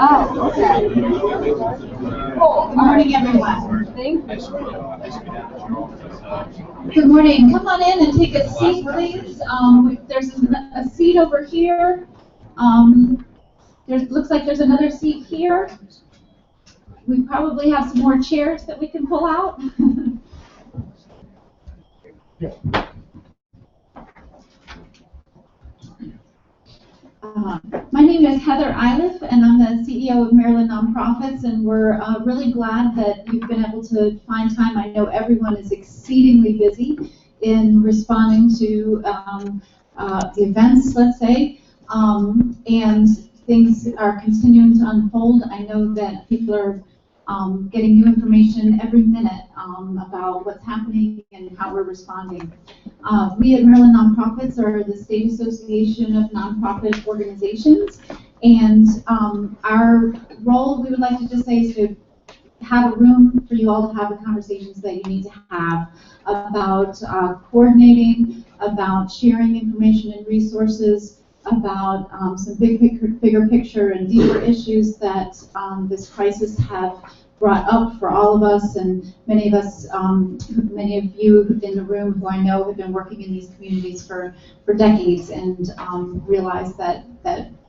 Oh, okay. Cool. Good morning, everyone. Good morning. Come on in and take a seat, please. There's a seat over here. Looks like there's another seat here. We probably have some more chairs that we can pull out. My name is Heather Iliff, and I'm the CEO of Maryland Nonprofits, and we're really glad that you've been able to find time. I know everyone is exceedingly busy in responding to the events, let's say, and things are continuing to unfold. I know that people are getting new information every minute about what's happening and how we're responding. We at Maryland Nonprofits are the State Association of Nonprofit Organizations, and our role, we would like to just say, is to have a room for you all to have the conversations that you need to have about coordinating, about sharing information and resources, about some bigger picture and deeper issues that this crisis have brought up for all of us, and many of us, many of you in the room who I know have been working in these communities for decades and realize that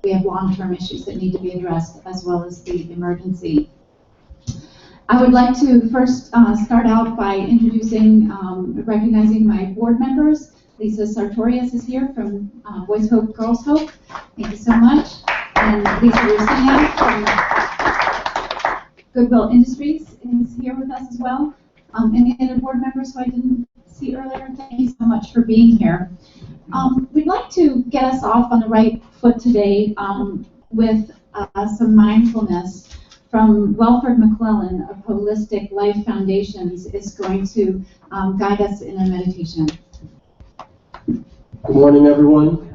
we have long-term issues that need to be addressed as well as the emergency. I would like to first start out by introducing, recognizing my board members. Lisa Sartorius is here from Boys Hope, Girls Hope. Thank you so much. And Lisa Rusina from Goodwill Industries is here with us as well. Any other board members who I didn't see earlier? Thank you so much for being here. We'd like to get us off on the right foot today with some mindfulness from Welford McClellan of Holistic Life Foundations is going to guide us in a meditation. Good morning, everyone.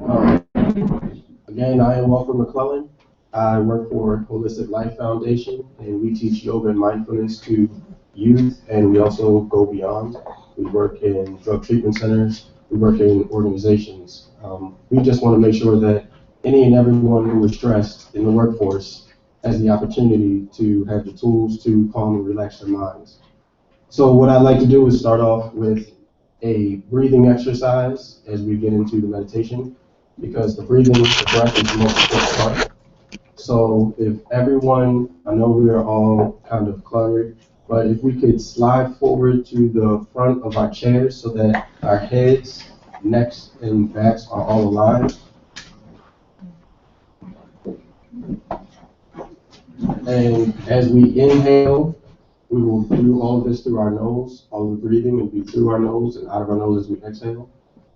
Again, I am Welford McClellan. I work for Holistic Life Foundation, and we teach yoga and mindfulness to youth, and we also go beyond. We work in drug treatment centers. We work in organizations. We just want to make sure that any and everyone who is stressed in the workforce has the opportunity to have the tools to calm and relax their minds. So what I'd like to do is start off with a breathing exercise as we get into the meditation, because the breathing, the breath is the most important part. So if everyone, I know we are all kind of cluttered, but if we could slide forward to the front of our chairs so that our heads, necks, and backs are all aligned. And as we inhale, we will do all of this through our nose. All the breathing will be through our nose and out of our nose as we exhale.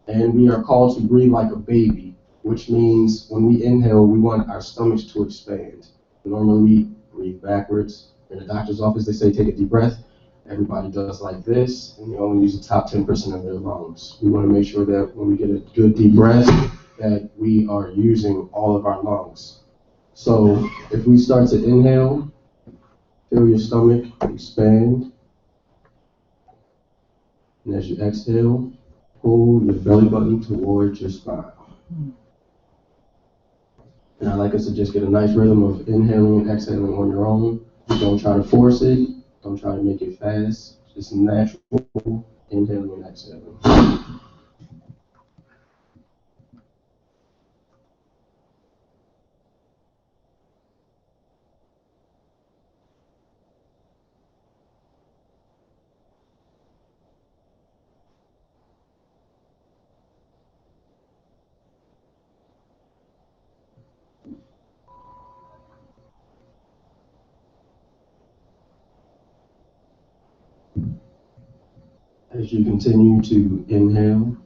And we are called to breathe like a baby, which means when we inhale, we want our stomachs to expand. Normally we breathe backwards. In the doctor's office, they say take a deep breath. Everybody does like this, and they only use the top 10% of their lungs. We want to make sure that when we get a good deep breath, that we are using all of our lungs. So if we start to inhale, feel your stomach expand. And as you exhale, pull your belly button towards your spine. And I'd like us to just get a nice rhythm of inhaling and exhaling on your own. Don't try to force it. Don't try to make it fast. Just natural inhaling and exhaling. As you continue to inhale,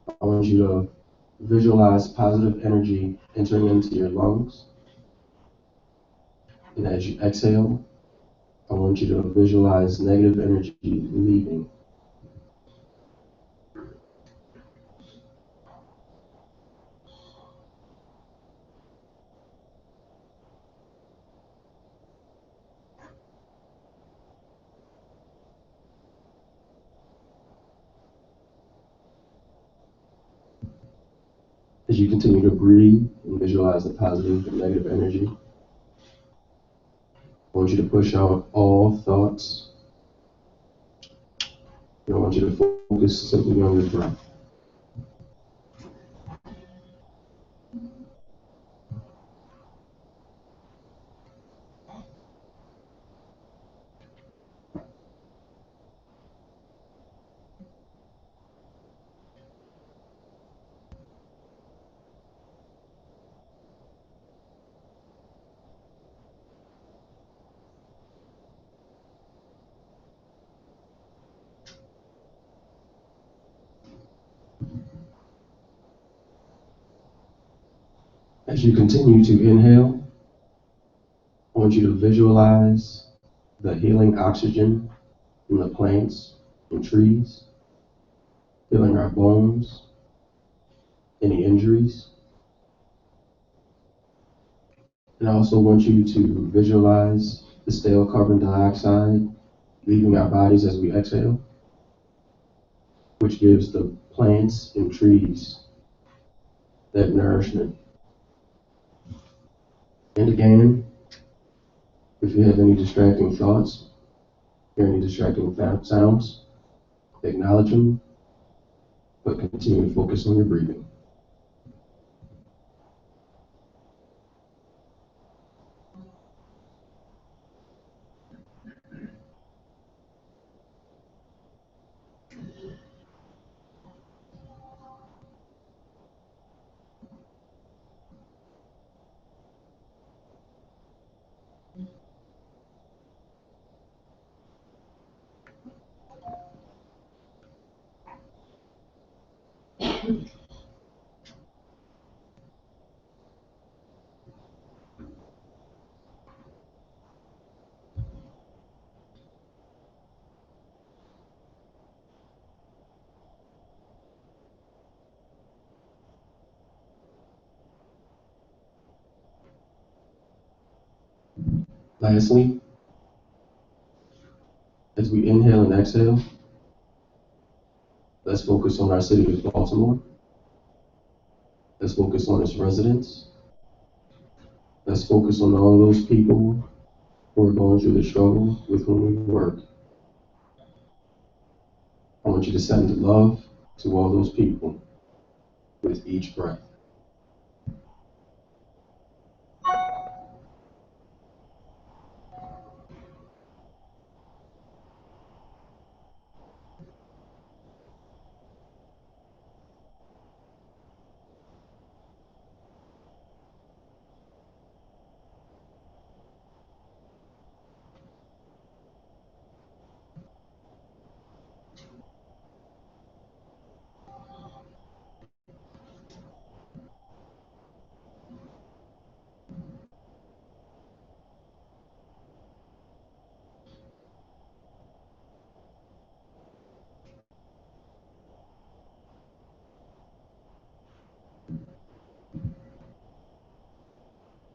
I want you to visualize positive energy entering into your lungs. And as you exhale, I want you to visualize negative energy leaving. As you continue to breathe and visualize the positive and negative energy, I want you to push out all thoughts. And I want you to focus simply on your breath. As you continue to inhale, I want you to visualize the healing oxygen from the plants and trees, healing our bones, any injuries. And I also want you to visualize the stale carbon dioxide leaving our bodies as we exhale, which gives the plants and trees that nourishment. And again, if you have any distracting thoughts, hear any distracting sounds, acknowledge them, but continue to focus on your breathing. Lastly, As we inhale and exhale, let's focus on our city of Baltimore. Let's focus on its residents. Let's focus on all those people who are going through the struggle with whom we work. I want you to send love to all those people with each breath.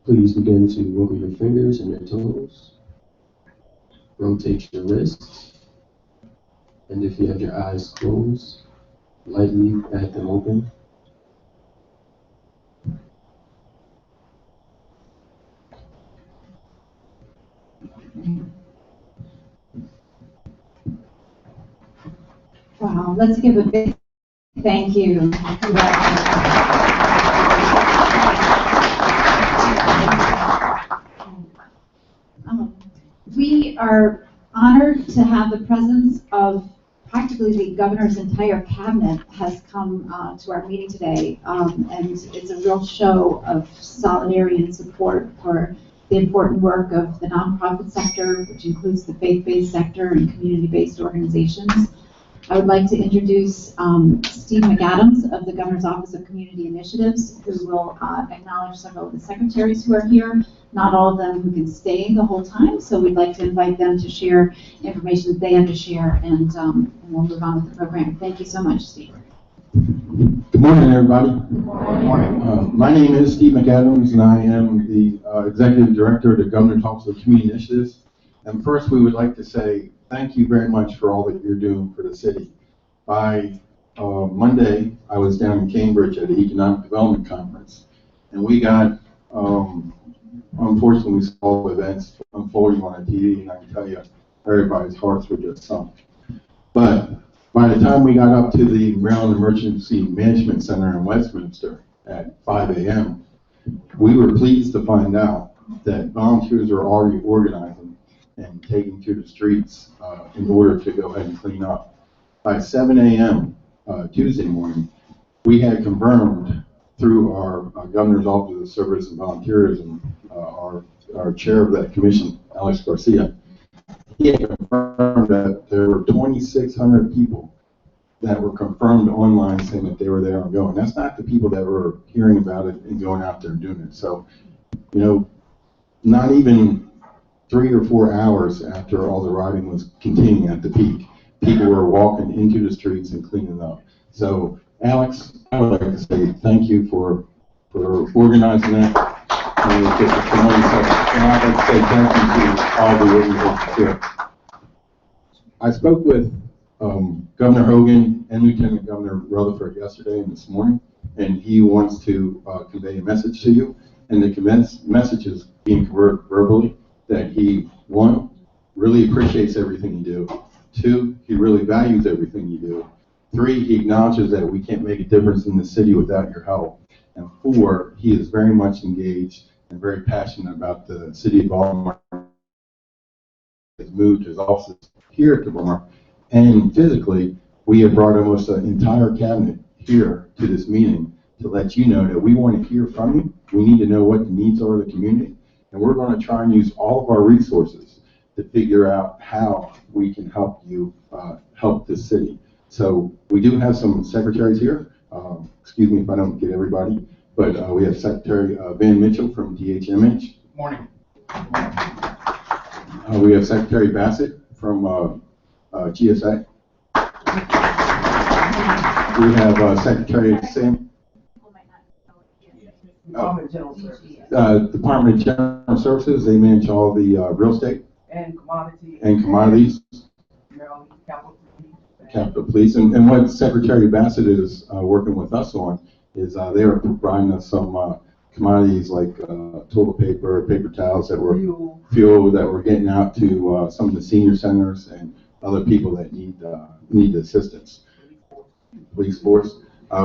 Please begin to wiggle your fingers and your toes. Rotate your wrists. And if you have your eyes closed, lightly pat them open. Wow, let's give a big thank you. We are honored to have the presence of practically the governor's entire cabinet has come to our meeting today, and it's a real show of solidarity and support for the important work of the nonprofit sector, which includes the faith-based sector and community-based organizations. I would like to introduce Steven McAdams of the Governor's Office of Community Initiatives, who will acknowledge several of the secretaries who are here, not all of them who can stay the whole time, so we'd like to invite them to share information that they have to share, and we'll move on with the program. Thank you so much, Steve. Good morning, everybody. Good morning. My name is Steve McAdams, and I am the Executive Director of the Governor's Office of Community Initiatives. And first, we would like to say thank you very much for all that you're doing for the city. By Monday, I was down in Cambridge at the Economic Development Conference, and we got, unfortunately, we saw events unfolding on the TV, and I can tell you, everybody's hearts were just sunk. But by the time we got up to the Maryland Emergency Management Center in Westminster at 5 a.m., we were pleased to find out that volunteers are already organizing and taking to the streets in order to go ahead and clean up. By 7 a.m. Tuesday morning, we had confirmed through our Governor's Office of Service and Volunteerism, our chair of that commission, Alex Garcia, he had confirmed that there were 2,600 people that were confirmed online saying that they were there and going. That's not the people that were hearing about it and going out there and doing it. So, you know, not even 3 or 4 hours after all the rioting was continuing at the peak, people were walking into the streets and cleaning up. So, Alex, I would like to say thank you for organizing that. And I'd like to say thank you to all the organizations here. I spoke with Governor Hogan and Lieutenant Governor Rutherford yesterday and this morning, and he wants to convey a message to you. And the message is being conveyed verbally that he, 1, really appreciates everything you do. 2, he really values everything you do. 3, he acknowledges that we can't make a difference in the city without your help. And 4, he is very much engaged and very passionate about the city of Baltimore. Has moved his offices here at Baltimore, and physically, we have brought almost an entire cabinet here to this meeting to let you know that we want to hear from you. We need to know what the needs are of the community, and we're going to try and use all of our resources to figure out how we can help you help this city. So we do have some secretaries here. Excuse me if I don't get everybody, but we have Secretary Van Mitchell from DHMH. Good morning. We have Secretary Bassett from GSA. We have Secretary Sam. Department of General Services. They manage all the real estate and commodities. Maryland Capitol Police. Capitol Police, and what Secretary Bassett is working with us on is they are providing us some commodities like toilet paper, paper towels that were fuel that we're getting out to some of the senior centers and other people that need assistance. Police force.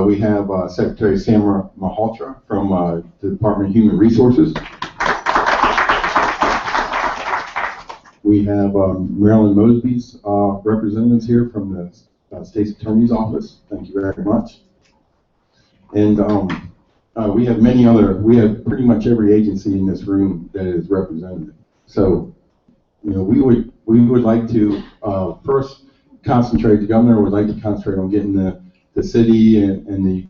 We have Secretary Samara Malhotra from the Department of Human Resources. We have Marilyn Mosby's representatives here from the State's Attorney's Office. Thank you very much. And we have pretty much every agency in this room that is represented. So, you know, we would like to first concentrate. The governor would like to concentrate on getting the city and the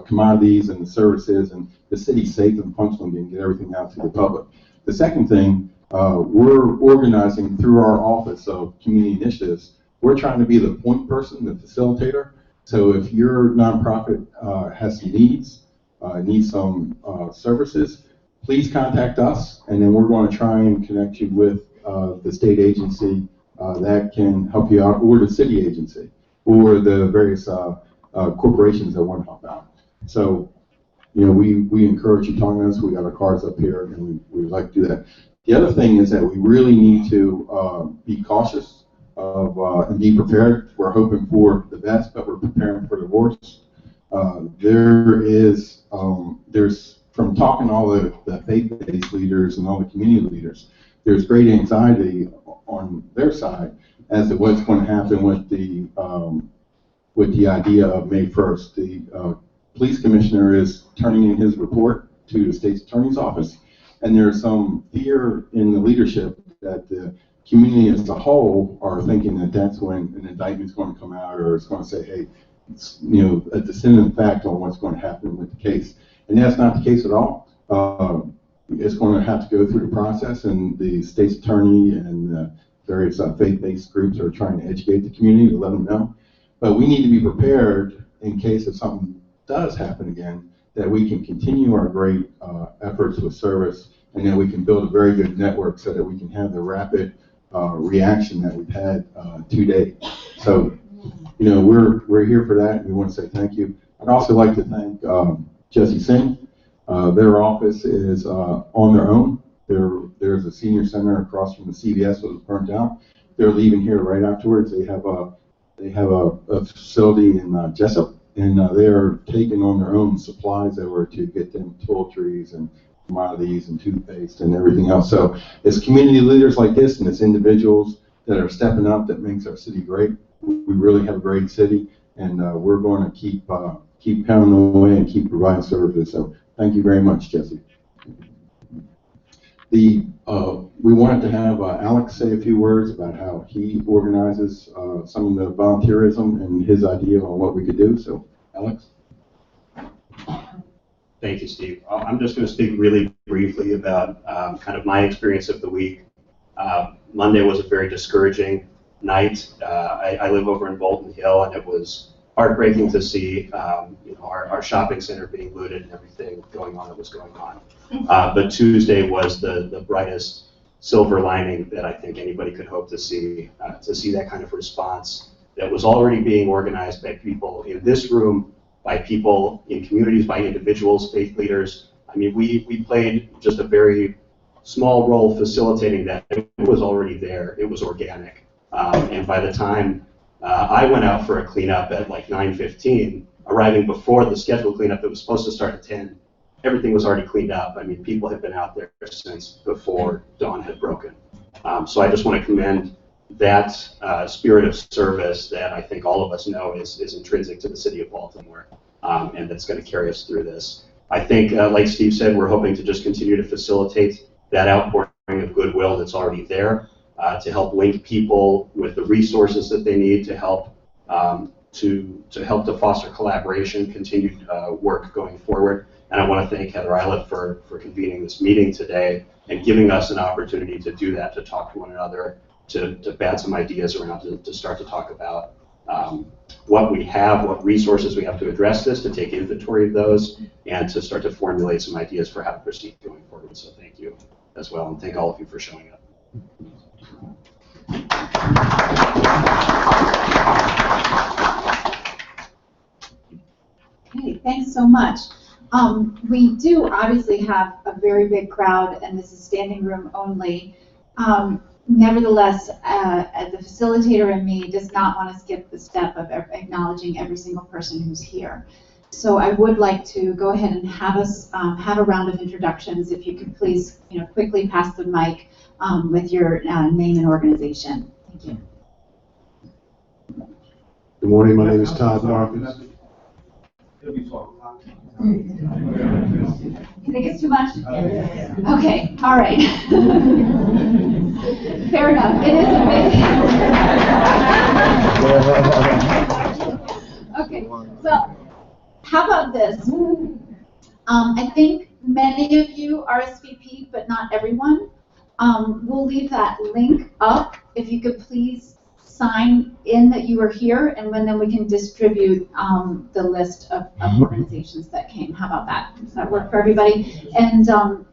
commodities and the services and the city safe and functional and get everything out to the public. The second thing, we're organizing through our Office of Community Initiatives. We're trying to be the point person, the facilitator. So if your nonprofit has some needs some services, please contact us, and then we're going to try and connect you with the state agency that can help you out, or the city agency, or the various corporations that want to help out. So, you know, we encourage you talking to us. We got our cards up here, and we would like to do that. The other thing is that we really need to be cautious and be prepared. We're hoping for the best, but we're preparing for the worst. There's from talking to all the faith-based leaders and all the community leaders, there's great anxiety on their side as to what's going to happen with the idea of May 1st. The police commissioner is turning in his report to the state's attorney's office, and there's some fear in the leadership that the community as a whole are thinking that that's when an indictment's going to come out, or it's going to say, hey, it's, you know, a definitive fact on what's going to happen with the case. And that's not the case at all. It's going to have to go through the process, and the state's attorney and various faith-based groups are trying to educate the community to let them know. But we need to be prepared in case if something does happen again, that we can continue our great efforts with service, and that we can build a very good network so that we can have the rapid reaction that we've had to date. So, you know, we're here for that, and we want to say thank you. I'd also like to thank Jesse Singh. Their office is on their own. There's a senior center across from the CVS that was burnt out. They're leaving here right afterwards. They have a facility in Jessup, and they are taking on their own supplies that were to get them toiletries and commodities and toothpaste and everything else. So it's community leaders like this, and it's individuals that are stepping up that makes our city great. We really have a great city, and we're going to keep pounding away and keep providing services. So thank you very much, Jesse. We wanted to have Alex say a few words about how he organizes some of the volunteerism and his idea on what we could do. So, Alex. Thank you, Steve. I'm just going to speak really briefly about kind of my experience of the week. Monday was a very discouraging night. I live over in Bolton Hill, and it was heartbreaking to see our shopping center being looted and everything going on that was going on. But Tuesday was the brightest silver lining that I think anybody could hope to see that kind of response that was already being organized by people in this room, by people in communities, by individuals, faith leaders. I mean, we played just a very small role facilitating that. It was already there. It was organic. And by the time I went out for a cleanup at like 9:15, arriving before the scheduled cleanup that was supposed to start at 10, everything was already cleaned up. I mean, people had been out there since before dawn had broken. So I just want to commend that spirit of service that I think all of us know is intrinsic to the city of Baltimore, and that's going to carry us through this. I think, like Steve said, we're hoping to just continue to facilitate that outpouring of goodwill that's already there, to help link people with the resources that they need to help to foster collaboration, continued work going forward. And I want to thank Heather Eilif for convening this meeting today and giving us an opportunity to do that, to talk to one another, to bat some ideas around, to start to talk about what we have, what resources we have to address this, to take inventory of those, and to start to formulate some ideas for how to proceed going forward. So thank you as well, and thank all of you for showing up. Okay, thanks so much. We do obviously have a very big crowd, and this is standing room only. Nevertheless, the facilitator and me does not want to skip the step of acknowledging every single person who's here. So I would like to go ahead and have us have a round of introductions. If you could please, quickly pass the mic with your name and organization. Thank you. Good morning, my name is Todd Marcus. You think it's too much? Okay, all right. Fair enough. It is a big. Okay, well, how about this? I think many of you RSVP, but not everyone. We'll leave that link up. If you could please sign in that you were here, and then we can distribute the list of organizations that came. How about that? Does that work for everybody? And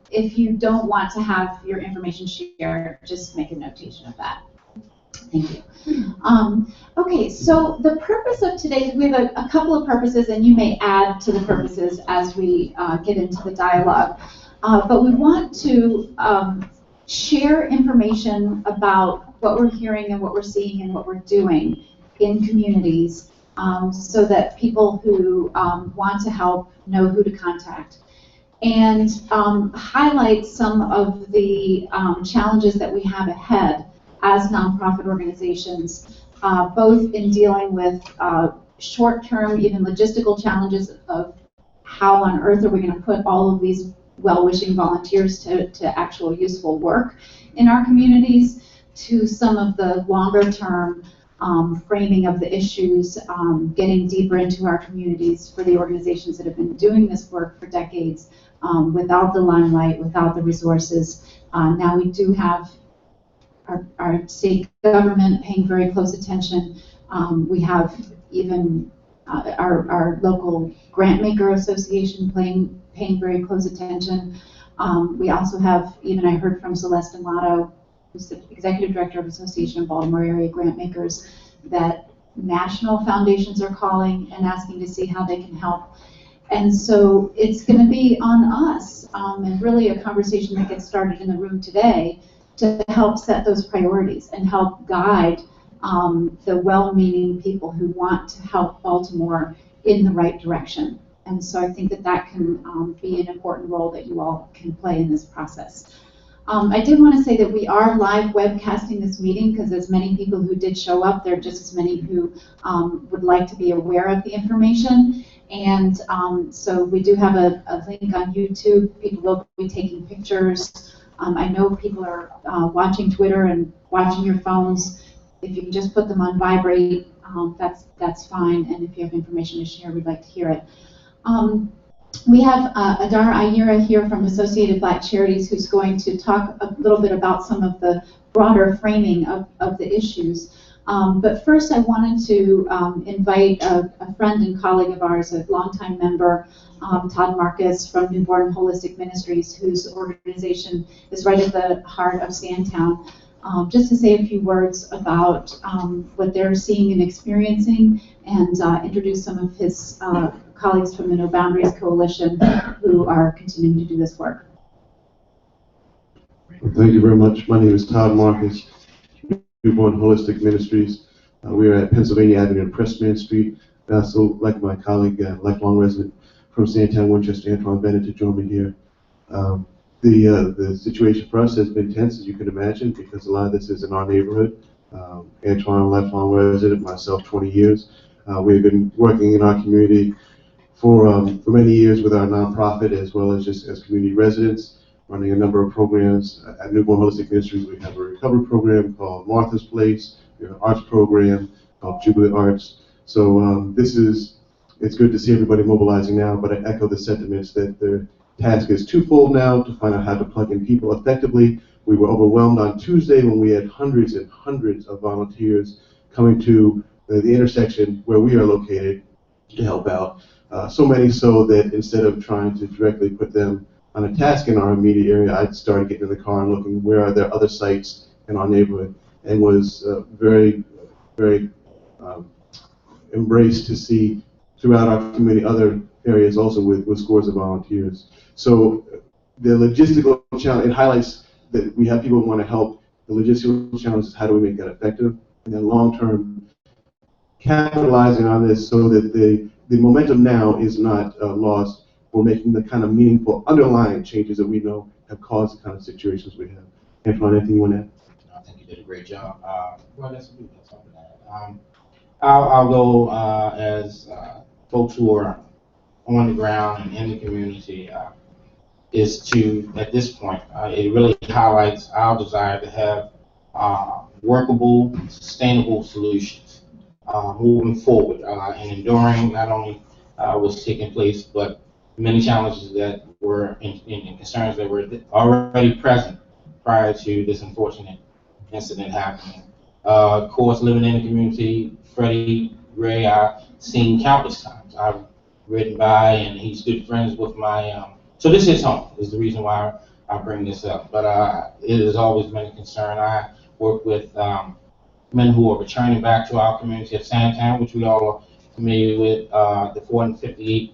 if you don't want to have your information shared, just make a notation of that. Thank you. Okay, so the purpose of today, we have a couple of purposes, and you may add to the purposes as we get into the dialogue. But we want to share information about what we're hearing and what we're seeing and what we're doing in communities so that people who want to help know who to contact. And highlight some of the challenges that we have ahead as nonprofit organizations, both in dealing with short-term, even logistical challenges of how on earth are we going to put all of these well-wishing volunteers to actual useful work in our communities, to some of the longer-term framing of the issues, getting deeper into our communities for the organizations that have been doing this work for decades without the limelight, without the resources. Now we do have our state government paying very close attention. We have even our local grantmaker association paying very close attention. We also have, even I heard from Celeste Amato, who's the executive director of Association of Baltimore Area Grantmakers, that national foundations are calling and asking to see how they can help. And so it's going to be on us, and really a conversation that gets started in the room today, to help set those priorities and help guide the well-meaning people who want to help Baltimore in the right direction. And so I think that can be an important role that you all can play in this process. I did want to say that we are live webcasting this meeting, because as many people who did show up, there are just as many who would like to be aware of the information. And so we do have a link on YouTube. People will be taking pictures. I know people are watching Twitter and watching your phones. If you can just put them on vibrate, that's fine. And if you have information to share, we'd like to hear it. We have Adar Ayira here from Associated Black Charities, who's going to talk a little bit about some of the broader framing of the issues. But first I wanted to invite a friend and colleague of ours, a longtime member, Todd Marcus from Newborn Holistic Ministries, whose organization is right at the heart of Sandtown, just to say a few words about what they're seeing and experiencing, and introduce some of his colleagues from the No Boundaries Coalition who are continuing to do this work. Well, thank you very much. My name is Todd Marcus, Newborn Holistic Ministries. We are at Pennsylvania Avenue and Pressman Street. So, like my colleague, lifelong resident from Sandtown, Winchester, Antoine Bennett, to join me here. The situation for us has been tense, as you can imagine, because a lot of this is in our neighborhood. Antoine, lifelong resident, myself, 20 years. We've been working in our community for many years with our nonprofit, as well as just as community residents, running a number of programs. At Newborn Holistic Ministries, we have a recovery program called Martha's Place. We have an arts program called Jubilee Arts. So it's good to see everybody mobilizing now, but I echo the sentiments that the task is twofold now to find out how to plug in people effectively. We were overwhelmed on Tuesday when we had hundreds and hundreds of volunteers coming to the intersection where we are located to help out. So many so that instead of trying to directly put them on a task in our immediate area, I started getting in the car and looking where are there other sites in our neighborhood. and was very, very embraced to see throughout our community, other areas also with scores of volunteers. So the logistical challenge, it highlights that we have people who want to help. The logistical challenge is how do we make that effective, and then long-term capitalizing on this so that the momentum now is not lost. We're making the kind of meaningful underlying changes that we know have caused the kind of situations we have. Antoine, anything you want to add? I think you did a great job. Well, that's something to add. I'll go as folks who are on the ground and in the community is to, at this point, it really highlights our desire to have workable, sustainable solutions moving forward and enduring not only what's taking place, but many challenges that were and concerns that were already present prior to this unfortunate incident happening. Of course, living in the community, Freddie Ray, I've seen countless times. I've ridden by, and he's good friends with my. So this is home. Is the reason why I bring this up. But it has always been a concern. I work with men who are returning back to our community of Sandtown, which we all are familiar with. The 458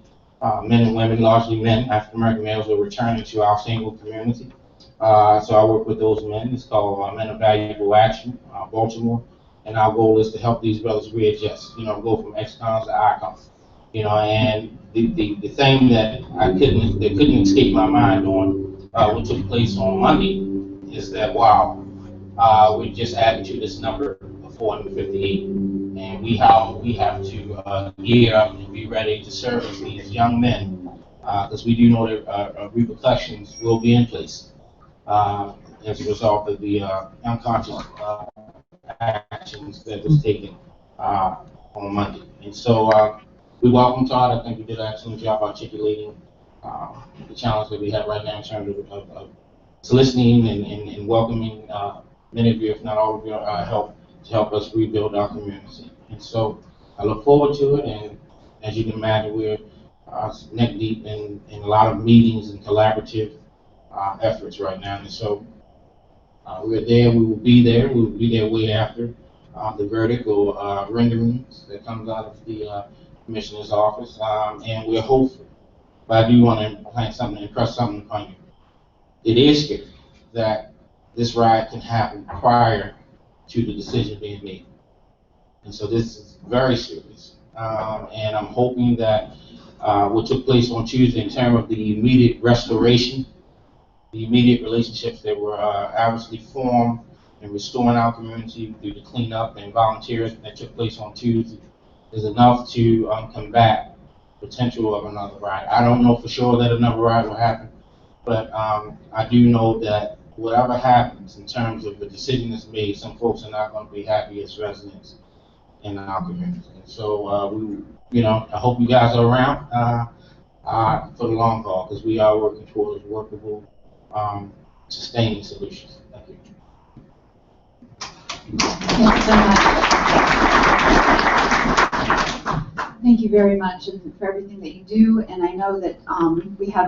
men and women, largely men, African American males, are returning to our single community. So I work with those men. It's called Men of Valuable Action, Baltimore, and our goal is to help these brothers readjust. Go from ex-cons to icons. And the thing that couldn't escape my mind on what took place on Monday is that we just added to this number of 458, and we have to gear up and be ready to service these young men because we do know that repercussions will be in place. As a result of the unconscious actions that was taken on Monday. And so we welcome Todd. I think you did an excellent job articulating the challenge that we have right now in terms of soliciting and welcoming many of you, if not all of you, help to help us rebuild our community. And so I look forward to it, and as you can imagine, we're neck deep in a lot of meetings and collaborative efforts right now. And so we're there, we will be there way after the verdict or renderings that comes out of the commissioner's office, and we're hopeful. But I do want to impress something upon you. It is scary that this riot can happen prior to the decision being made. And so this is very serious. And I'm hoping that what took place on Tuesday in terms of the immediate restoration, the immediate relationships that were obviously formed and restoring our community through the cleanup and volunteers that took place on Tuesday is enough to combat potential of another riot. I don't know for sure that another riot will happen, but I do know that whatever happens in terms of the decision that's made, some folks are not going to be happy as residents in our community. And so I hope you guys are around for the long haul, because we are working towards workable, sustaining solutions. Thank you. Thank you so much. Thank you very much and for everything that you do. And I know that we have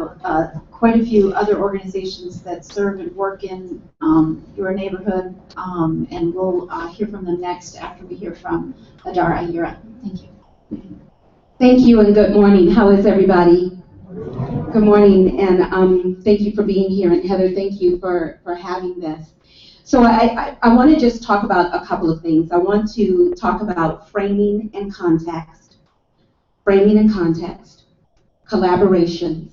quite a few other organizations that serve and work in your neighborhood, and we'll hear from them next after we hear from Adar Ayira. Thank you. Thank you and good morning. How is everybody? Good morning, and thank you for being here. And Heather, thank you for having this. So I want to just talk about a couple of things. I want to talk about framing and context, collaborations,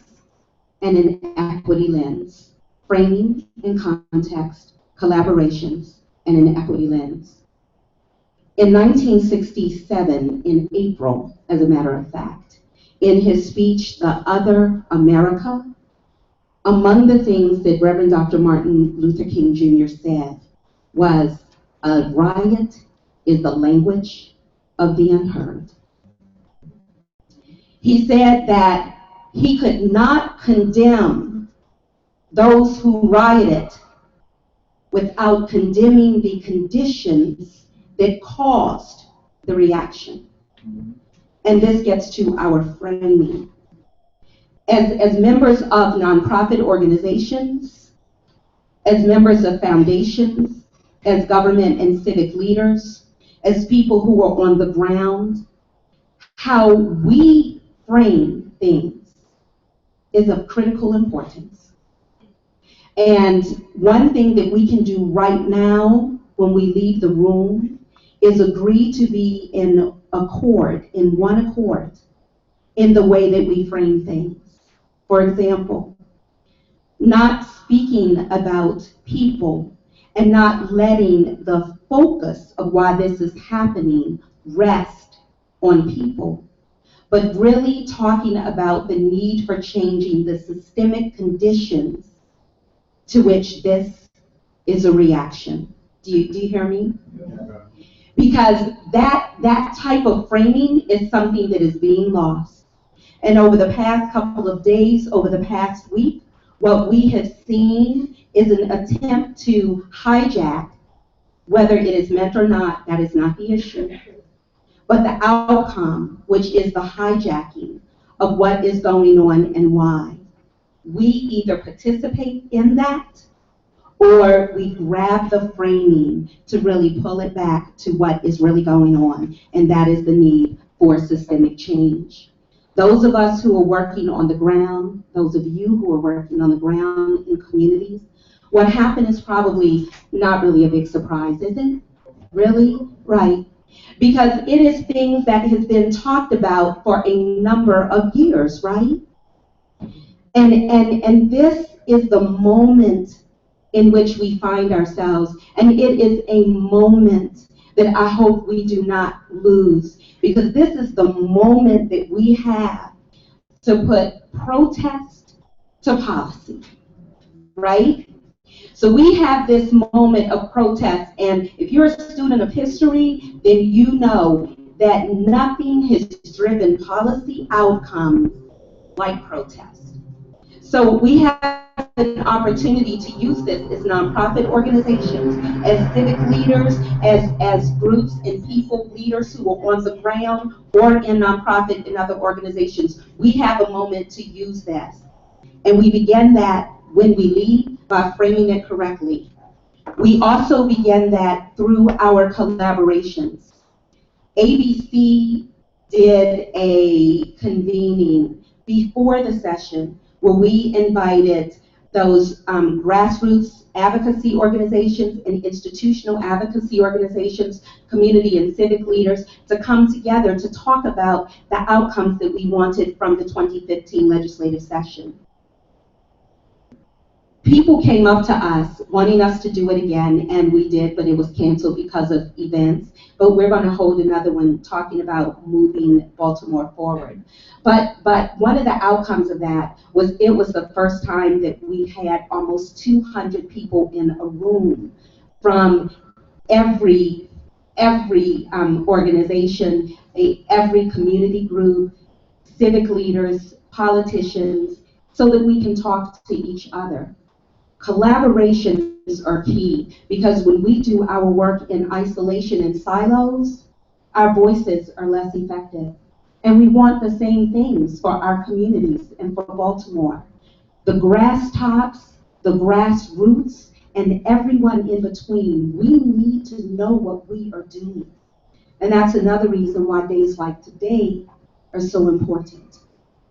and an equity lens. Framing and context, collaborations, and an equity lens. In 1967, in April, as a matter of fact, in his speech, The Other America, among the things that Reverend Dr. Martin Luther King Jr. said was, a riot is the language of the unheard. He said that he could not condemn those who rioted without condemning the conditions that caused the reaction. And this gets to our framing. As members of nonprofit organizations, as members of foundations, as government and civic leaders, as people who are on the ground, how we frame things is of critical importance. And one thing that we can do right now when we leave the room is agree to be in accord, in one accord, in the way that we frame things. For example, not speaking about people and not letting the focus of why this is happening rest on people, but really talking about the need for changing the systemic conditions to which this is a reaction. Do you hear me? Because that type of framing is something that is being lost. And over the past couple of days, over the past week, what we have seen is an attempt to hijack, whether it is meant or not, that is not the issue, but the outcome, which is the hijacking of what is going on and why. We either participate in that or we grab the framing to really pull it back to what is really going on, and that is the need for systemic change. Those of us who are working on the ground, those of you who are working on the ground in communities, what happened is probably not really a big surprise, is it? Really? Right. Because it is things that has been talked about for a number of years, right? And this is the moment in which we find ourselves, and it is a moment that I hope we do not lose, because this is the moment that we have to put protest to policy, right? So we have this moment of protest, and if you're a student of history, then you know that nothing has driven policy outcomes like protest. So we have an opportunity to use this as nonprofit organizations, as civic leaders, as groups and people, leaders who are on the ground or in nonprofit and other organizations. We have a moment to use this. And we begin that when we lead by framing it correctly. We also begin that through our collaborations. ABC did a convening before the session where we invited those grassroots advocacy organizations and institutional advocacy organizations, community and civic leaders to come together to talk about the outcomes that we wanted from the 2015 legislative session. People came up to us wanting us to do it again, and we did, but it was canceled because of events. But we're going to hold another one talking about moving Baltimore forward. But one of the outcomes of that was it was the first time that we had almost 200 people in a room from every organization, every community group, civic leaders, politicians, so that we can talk to each other. Collaborations are key, because when we do our work in isolation and silos, our voices are less effective. And we want the same things for our communities and for Baltimore. The grass tops, the grassroots, and everyone in between, we need to know what we are doing. And that's another reason why days like today are so important.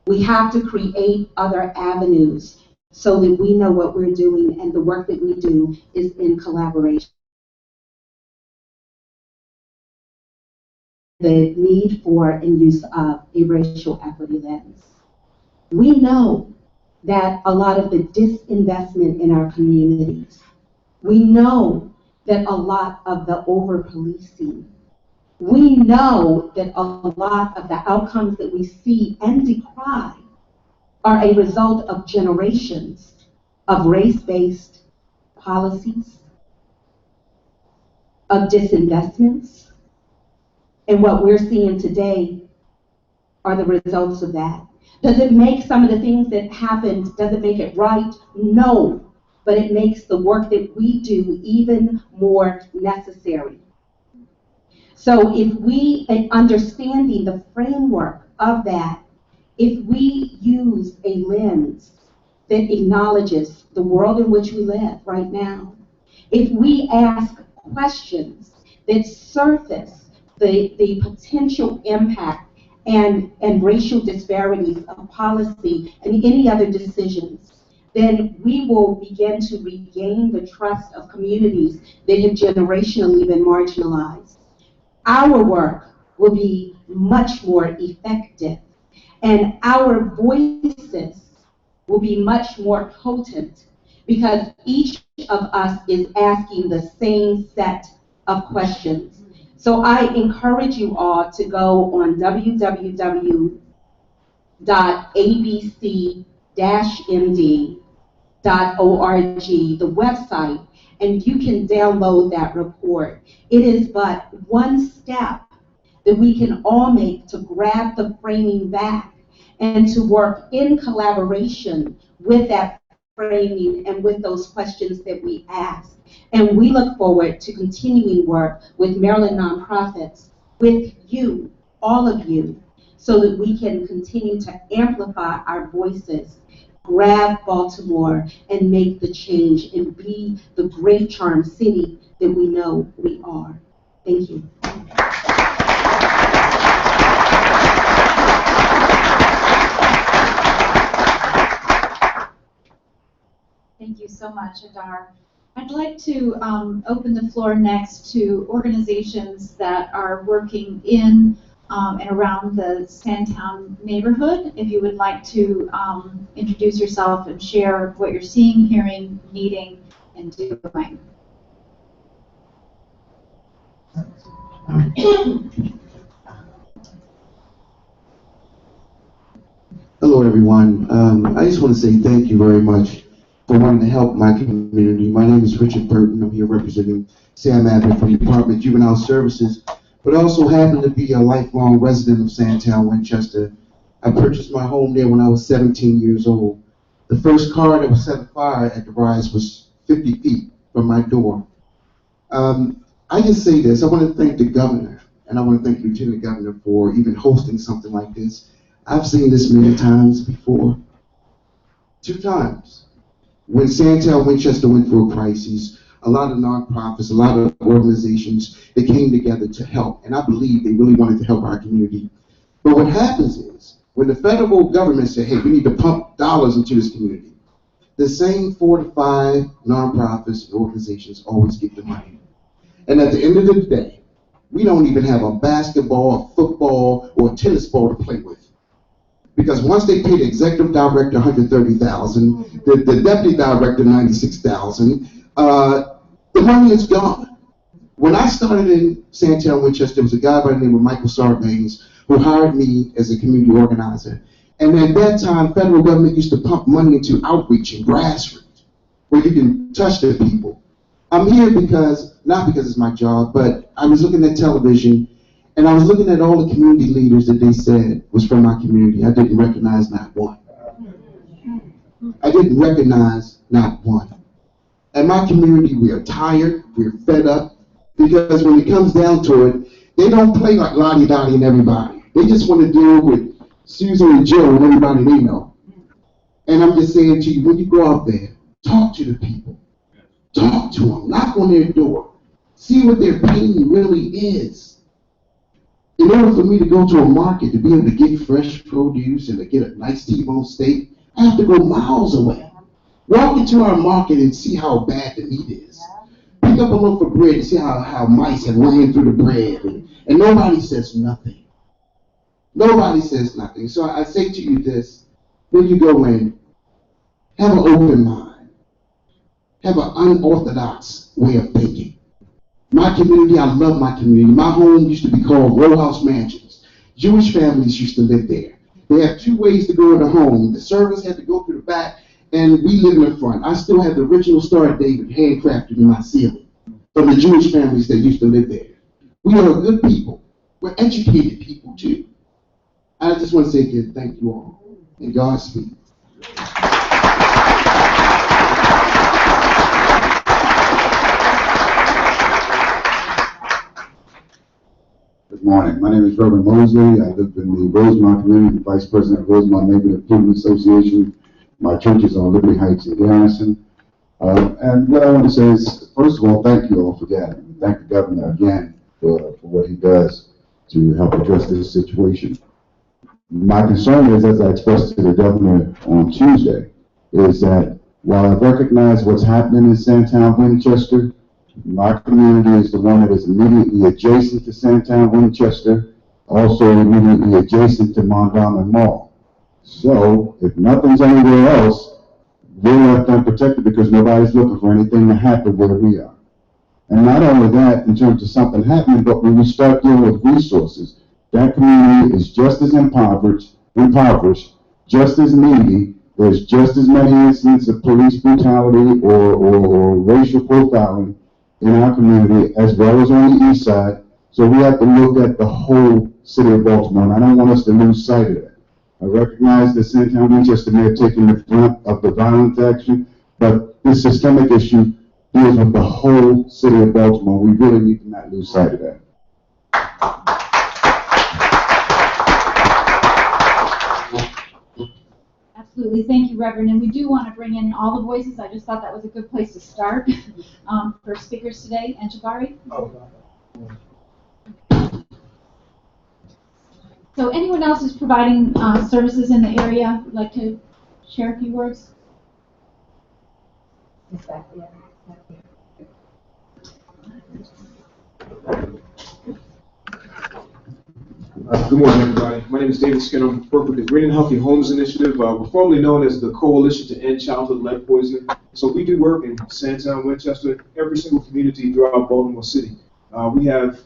We have to create other avenues so that we know what we're doing, and the work that we do is in collaboration. The need for and use of a racial equity lens. We know that a lot of the disinvestment in our communities, we know that a lot of the over-policing, we know that a lot of the outcomes that we see and decry are a result of generations of race-based policies, of disinvestments, and what we're seeing today are the results of that. Does it make some of the things that happened, does it make it right? No, but it makes the work that we do even more necessary. So if we, in understanding the framework of that, if we use a lens that acknowledges the world in which we live right now, if we ask questions that surface the potential impact and racial disparities of policy and any other decisions, then we will begin to regain the trust of communities that have generationally been marginalized. Our work will be much more effective, and our voices will be much more potent because each of us is asking the same set of questions. So I encourage you all to go on www.abc-md.org, the website, and you can download that report. It is but one step that we can all make to grab the framing back and to work in collaboration with that framing and with those questions that we ask. And we look forward to continuing work with Maryland nonprofits, with you, all of you, so that we can continue to amplify our voices, grab Baltimore, and make the change and be the great charm city that we know we are. Thank you. Thank you so much, Adar. I'd like to open the floor next to organizations that are working in and around the Sandtown neighborhood. If you would like to introduce yourself and share what you're seeing, hearing, needing, and doing. Hello, everyone. I just want to say thank you very much for wanting to help my community. My name is Richard Burton. I'm here representing Sam Abbott from the Department of Juvenile Services, but also happen to be a lifelong resident of Sandtown, Winchester. I purchased my home there when I was 17 years old. The first car that was set afire at the rise was 50 feet from my door. I just say this, I want to thank the governor, and I want to thank the Lieutenant Governor for even hosting something like this. I've seen this many times before. 2 times. When Sandtown, Winchester went through a crisis, a lot of nonprofits, a lot of organizations, they came together to help. And I believe they really wanted to help our community. But what happens is, when the federal government said, hey, we need to pump dollars into this community, the same 4 to 5 nonprofits and organizations always get the money. And at the end of the day, we don't even have a basketball, a football, or a tennis ball to play with. Because once they pay the executive director $130,000, the deputy director $96,000, the money is gone. When I started in Sandtown, Winchester, there was a guy by the name of Michael Sarbanes who hired me as a community organizer. And at that time, federal government used to pump money into outreach and grassroots, where you can touch the people. I'm here because, not because it's my job, but I was looking at television and I was looking at all the community leaders that they said was from my community. I didn't recognize not one. I didn't recognize not one. In my community, we are tired, we're fed up, because when it comes down to it, they don't play like Lottie Dottie and everybody. They just want to deal with Susan and Joe and everybody they know. And I'm just saying to you, when you go out there, talk to the people. Talk to them, knock on their door, see what their pain really is. In order for me to go to a market to be able to get fresh produce and to get a nice T-bone steak, I have to go miles away. Walk into our market and see how bad the meat is. Pick up a loaf of bread and see how mice have run in through the bread. And nobody says nothing. Nobody says nothing. So I say to you this, when you go in, have an open mind. Have an unorthodox way of thinking. My community, I love my community. My home used to be called row house mansions. Jewish families used to live there. They have 2 ways to go in the home. The servants had to go through the back, and we live in the front. I still have the original Star of David handcrafted in my ceiling from the Jewish families that used to live there. We are good people. We're educated people, too. I just want to say again, thank you all, and Godspeed. Good morning. My name is Reverend Mosley. I live in the Rosemont community, Vice President of Rosemont Neighborhood Improvement Association. My church is on Liberty Heights in Garrison. And what I want to say is, first of all, thank you all for gathering. Thank the governor again for what he does to help address this situation. My concern is, as I expressed to the governor on Tuesday, is that while I recognize what's happening in Sandtown, Winchester, my community is the one that is immediately adjacent to Sandtown, Winchester, also immediately adjacent to Mondawmin Mall. So if nothing's anywhere else, we're left unprotected because nobody's looking for anything to happen where we are. And not only that, in terms of something happening, but when we start dealing with resources, that community is just as impoverished, just as needy. There's just as many incidents of police brutality or racial profiling in our community as well as on the east side. So we have to look at the whole city of Baltimore, and I don't want us to lose sight of that. I recognize that Sandtown Winchester may have taken the brunt of the violent action, but this systemic issue deals with the whole city of Baltimore. We really need to not lose sight of that. Absolutely, thank you, Reverend. And we do want to bring in all the voices. I just thought that was a good place to start for speakers today. And Jabari? So anyone else who's providing services in the area would like to share a few words? Good morning, everybody. My name is David Skinner. I work with the Green and Healthy Homes Initiative. We're formerly known as the Coalition to End Childhood Lead Poisoning. So we do work in Sandtown, Winchester, every single community throughout Baltimore City. We have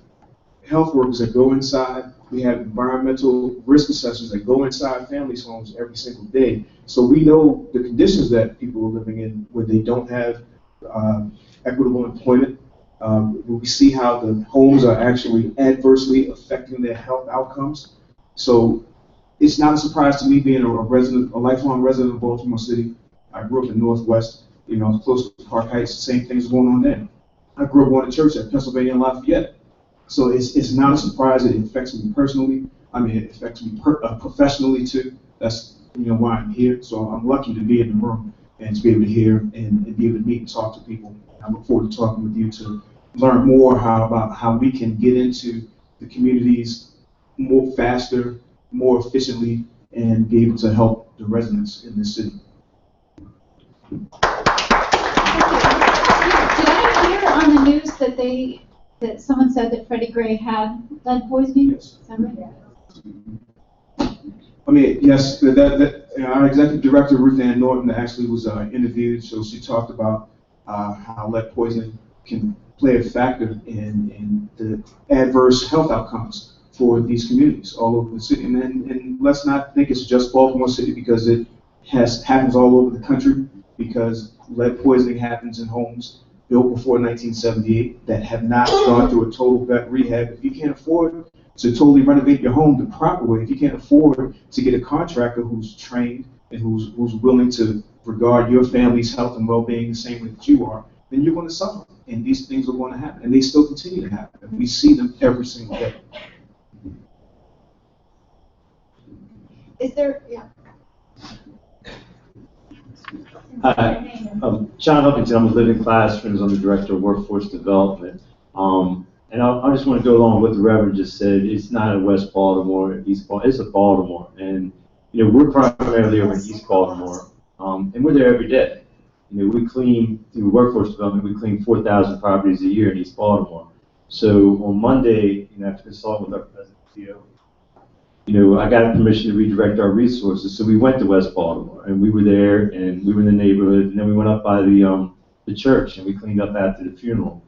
health workers that go inside. We have environmental risk assessors that go inside families' homes every single day. So we know the conditions that people are living in where they don't have equitable employment. We see how the homes are actually adversely affecting their health outcomes. So it's not a surprise to me being a lifelong resident of Baltimore City. I grew up in Northwest, close to Park Heights, same things going on there. I grew up going to church at Pennsylvania and Lafayette. So it's not a surprise that it affects me personally. I mean, it affects me professionally too. That's why I'm here. So I'm lucky to be in the room and to be able to hear and be able to meet and talk to people. I look forward to talking with you to learn more about how we can get into the communities more faster, more efficiently, and be able to help the residents in this city. Did I hear on the news that someone said that Freddie Gray had lead poisoning? Yes. Is that right? I mean, yes, our executive director, Ruth Ann Norton, actually was interviewed, so she talked about how lead poisoning can play a factor in the adverse health outcomes for these communities all over the city. And let's not think it's just Baltimore City, because it happens all over the country, because lead poisoning happens in homes built before 1978 that have not gone through a total vet rehab. If you can't afford to totally renovate your home the proper way, if you can't afford to get a contractor who's trained and who's willing to regard your family's health and well-being the same way that you are, then you're going to suffer. And these things are going to happen, and they still continue to happen. We see them every single day. Is there, yeah. Hi, John Huffington. I'm with Living Classrooms. I'm the Director of Workforce Development. And I just want to go along with what the Reverend just said. It's not in West Baltimore, East Baltimore. It's a Baltimore. And, we're primarily over in East Baltimore. And we're there every day. We clean, through workforce development, we clean 4,000 properties a year in East Baltimore. So on Monday, after consulting with our President CEO, I got permission to redirect our resources. So we went to West Baltimore, and we were there, and we were in the neighborhood, and then we went up by the church, and we cleaned up after the funeral.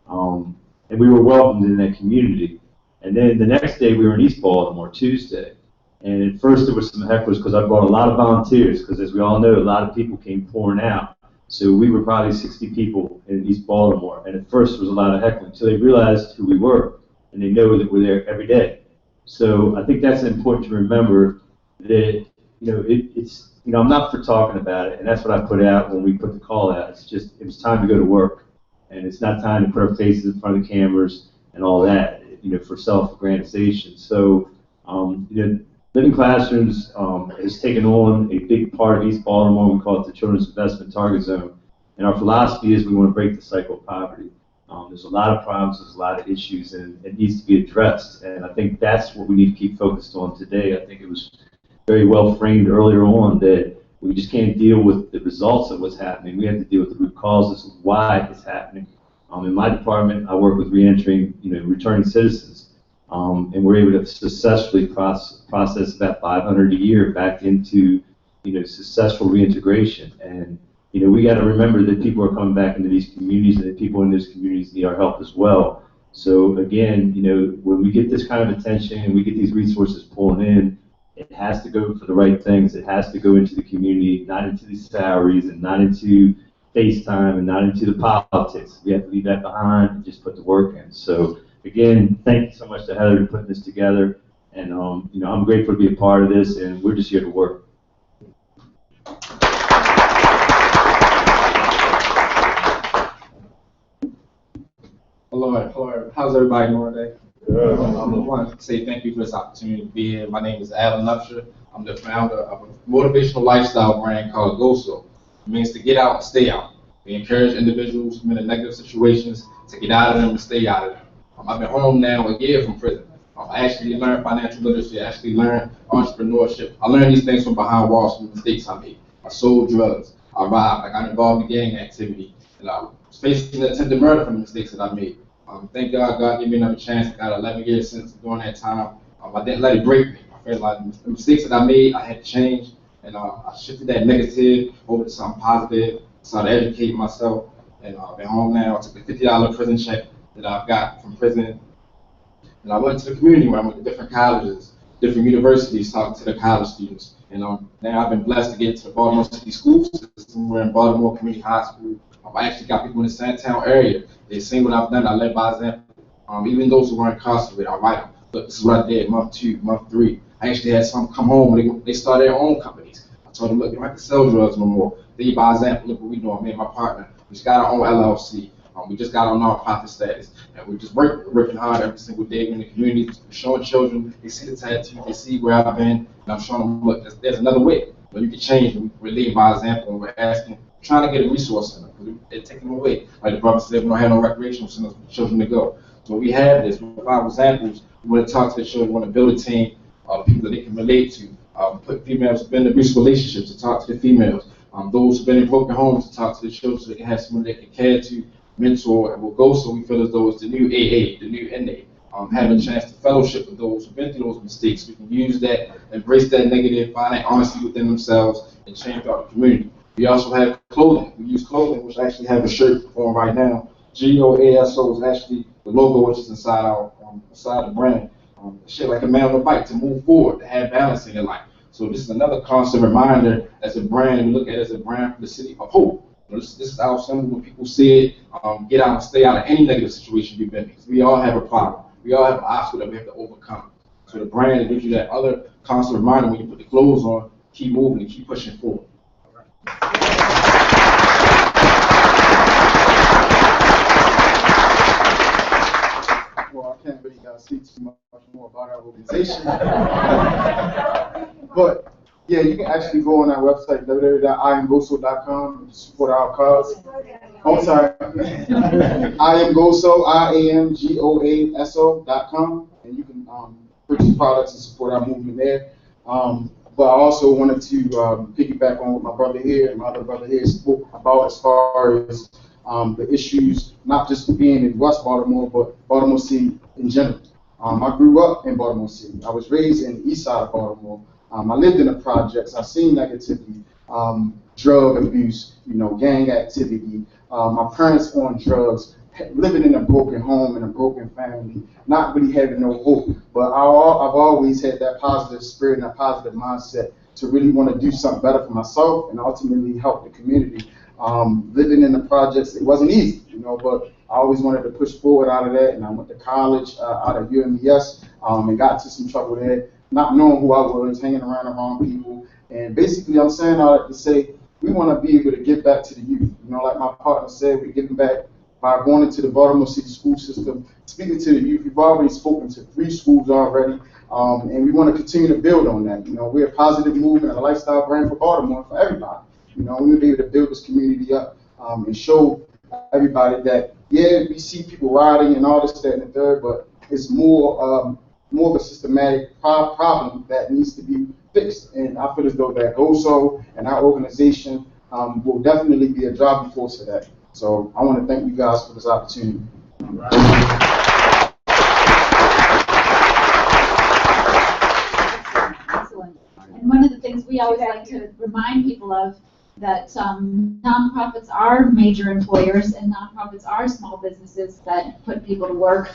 And we were welcomed in that community. And then the next day, we were in East Baltimore, Tuesday. And at first, there were some hecklers, because I brought a lot of volunteers, because as we all know, a lot of people came pouring out. So we were probably 60 people in East Baltimore, and at first there was a lot of heckling. So they realized who we were, and they know that we're there every day. So I think that's important to remember that, it's I'm not for talking about it, and that's what I put out when we put the call out. It's just, it was time to go to work, and it's not time to put our faces in front of the cameras and all that, for self-aggrandization. So, Living Classrooms has taken on a big part of East Baltimore. We call it the Children's Investment Target Zone. And our philosophy is we want to break the cycle of poverty. There's a lot of problems, there's a lot of issues, and it needs to be addressed. And I think that's what we need to keep focused on today. I think it was very well framed earlier on that we just can't deal with the results of what's happening. We have to deal with the root causes of why it's happening. In my department, I work with reentering, returning citizens, and we're able to successfully process about 500 a year back into, successful reintegration. And we got to remember that people are coming back into these communities, and that people in those communities need our help as well. So again, when we get this kind of attention and we get these resources pulling in, it has to go for the right things. It has to go into the community, not into the salaries and not into FaceTime and not into the politics. We have to leave that behind and just put the work in. So again, thank you so much to Heather for putting this together. And I'm grateful to be a part of this, and we're just here to work. Hello, how's everybody doing today? I want to say thank you for this opportunity to be here. My name is Alan Upshur. I'm the founder of a motivational lifestyle brand called GoSo. It means to get out and stay out. We encourage individuals who are in negative situations to get out of them and stay out of them. I've been home now a year from prison. I actually learned financial literacy. I actually learned entrepreneurship. I learned these things from behind walls, from mistakes I made. I sold drugs. I robbed. I got involved in gang activity. And I was facing attempted murder from the mistakes that I made. Thank God, God gave me another chance. I got 11 years since during that time. I didn't let it break me. I felt like the mistakes that I made, I had to change. And I shifted that negative over to something positive. Started to educate myself. And I've been home now. I took a $50 prison check that I've got from prison. And I went to the community where I went to different colleges, different universities, talking to the college students. And now I've been blessed to get to the Baltimore City school system. We're in Baltimore Community High School. I actually got people in the Sandtown area. They've seen what I've done. I led by example. Even those who were incarcerated, I write them. Look, this is what I did month 2, month 3. I actually had some come home and they started their own companies. I told them, look, you don't have to sell drugs no more. They by example, look what we're doing. Me and my partner, we just got our own LLC. We just got our nonprofit status. And we just working hard every single day in the community, showing children. They see the tattoo, they see where I've been, and I'm showing them, look, there's another way. But you can change. We're leading by example, and we're asking, trying to get a resource center, because they're taking them away. Like the brother said, we don't have no recreational centers for children to go. So we have this. We provide examples. We want to talk to the children. We want to build a team of people that they can relate to. Put females who've been in abusive relationships to talk to the females. Those who've been in broken homes to talk to the children so they can have someone they can care to, mentor, and will go. So we feel as though it's the new AA, the new NA. Having a chance to fellowship with those who've been through those mistakes. We can use that, embrace that negative, find that honesty within themselves, and change our community. We also have clothing. We use clothing, which I actually have a shirt on right now. GOASO is actually the logo, which is inside the brand. Shit like a man on a bike to move forward, to have balance in your life. So this is another constant reminder as a brand. We look at it as a brand for the city of hope. This is our symbol when people see it. Get out and stay out of any negative situation you've been in. Because we all have a problem. We all have an obstacle that we have to overcome. So the brand gives you that other constant reminder when you put the clothes on, keep moving and keep pushing forward. Well, I can't really speak too much more about our organization. But yeah, you can actually go on our website, www.iamgoso.com, and support our cause. Oh, sorry. iamgoso.com, and you can purchase products and support our movement there. But I also wanted to piggyback on what my brother here and my other brother here spoke about as far as the issues, not just being in West Baltimore, but Baltimore City in general. I grew up in Baltimore City. I was raised in the east side of Baltimore. I lived in the projects. I've seen negativity, drug abuse, gang activity. My parents on drugs, living in a broken home and a broken family, not really having no hope. But I've always had that positive spirit and a positive mindset to really want to do something better for myself and ultimately help the community. Living in the projects, it wasn't easy, but I always wanted to push forward out of that. And I went to college out of UMES and got into some trouble there, not knowing who I was, hanging around the wrong people. And basically, I'm saying all that to say, we want to be able to give back to the youth. Like my partner said, we're giving back by going into the Baltimore City school system, speaking to the youth. We've already spoken to 3 schools already, and we want to continue to build on that. We're a positive movement, a lifestyle brand for Baltimore, for everybody. We want to be able to build this community up and show everybody that, yeah, we see people rioting and all this, that, and the third, but it's more of a systematic problem that needs to be fixed. And I feel as though that GOSO and our organization will definitely be a driving force for that. So I want to thank you guys for this opportunity. Excellent. And one of the things we always like to remind people of, that nonprofits are major employers and nonprofits are small businesses that put people to work.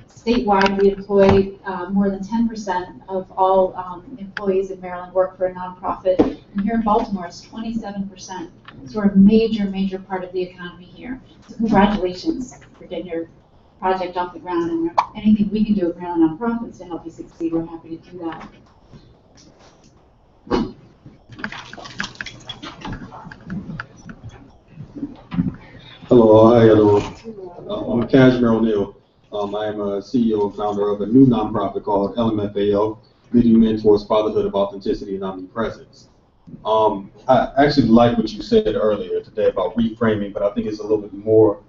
Statewide, we employ more than 10% of all employees in Maryland work for a nonprofit. And here in Baltimore, it's 27%. So we're a major, major part of the economy here. So congratulations for getting your project off the ground, and anything we can do at Maryland Nonprofits to help you succeed, we're happy to do that. Hello, how you doing? I'm Cashmere O'Neill. I am a CEO and founder of a new nonprofit called LMFAO, Leading Men Towards Fatherhood of Authenticity and Omnipresence. I actually like what you said earlier today about reframing, but I think it's a little bit more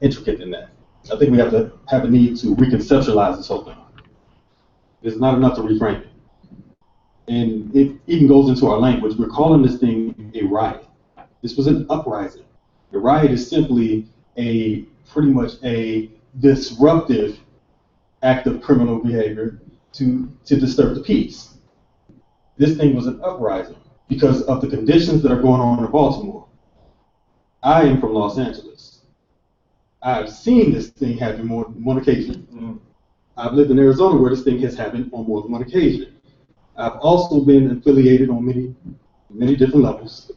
intricate than that. I think we have to have a need to reconceptualize this whole thing. It's not enough to reframe it. And it even goes into our language. We're calling this thing a riot. This was an uprising. A riot is simply pretty much a disruptive act of criminal behavior to disturb the peace. This thing was an uprising because of the conditions that are going on in Baltimore. I am from Los Angeles. I've seen this thing happen more than one occasion. I've lived in Arizona where this thing has happened on more than one occasion. I've also been affiliated on many different levels,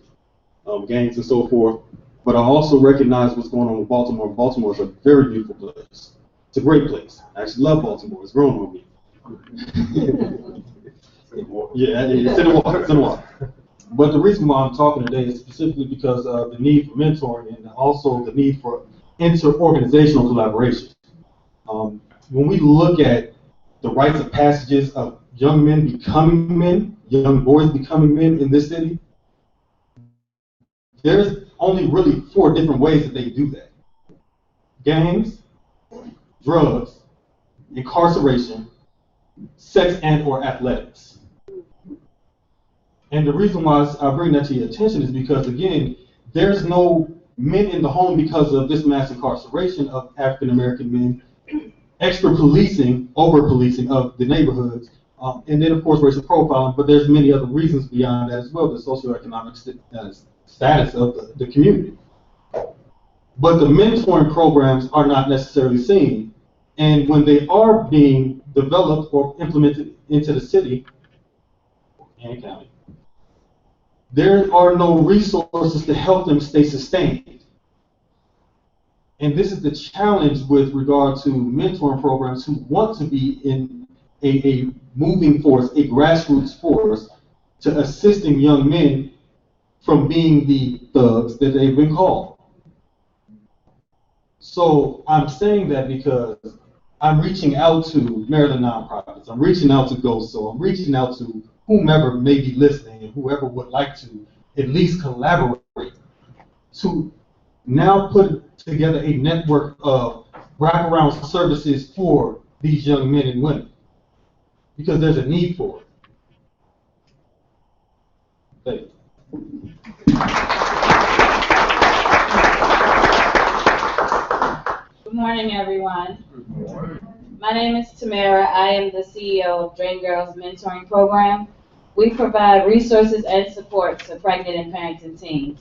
gangs and so forth. But I also recognize what's going on with Baltimore. Baltimore is a very beautiful place. It's a great place. I actually love Baltimore. It's grown on me. Yeah, it's in the water. It's in the water. But the reason why I'm talking today is specifically because of the need for mentoring and also the need for inter-organizational collaboration. When we look at the rites of passages of young men becoming men, young boys becoming men in this city, there's only really 4 different ways that they do that. Gangs, drugs, incarceration, sex and or athletics. And the reason why I bring that to your attention is because, again, there's no men in the home because of this mass incarceration of African American men, extra policing, over policing of the neighborhoods, and then of course racial profiling, but there's many other reasons beyond that as well, the socioeconomic status of the community. But the mentoring programs are not necessarily seen, and when they are being developed or implemented into the city and county, there are no resources to help them stay sustained. And this is the challenge with regard to mentoring programs who want to be in a moving force, a grassroots force, to assisting young men from being the thugs that they've been called. So I'm saying that because I'm reaching out to Maryland nonprofits, I'm reaching out to GOSO, I'm reaching out to whomever may be listening and whoever would like to at least collaborate to now put together a network of wraparound services for these young men and women, because there's a need for it. Thank you. Good morning, everyone. My name is Tamara. I am the CEO of Drain Girls Mentoring Program. We provide resources and support to pregnant and parenting teens.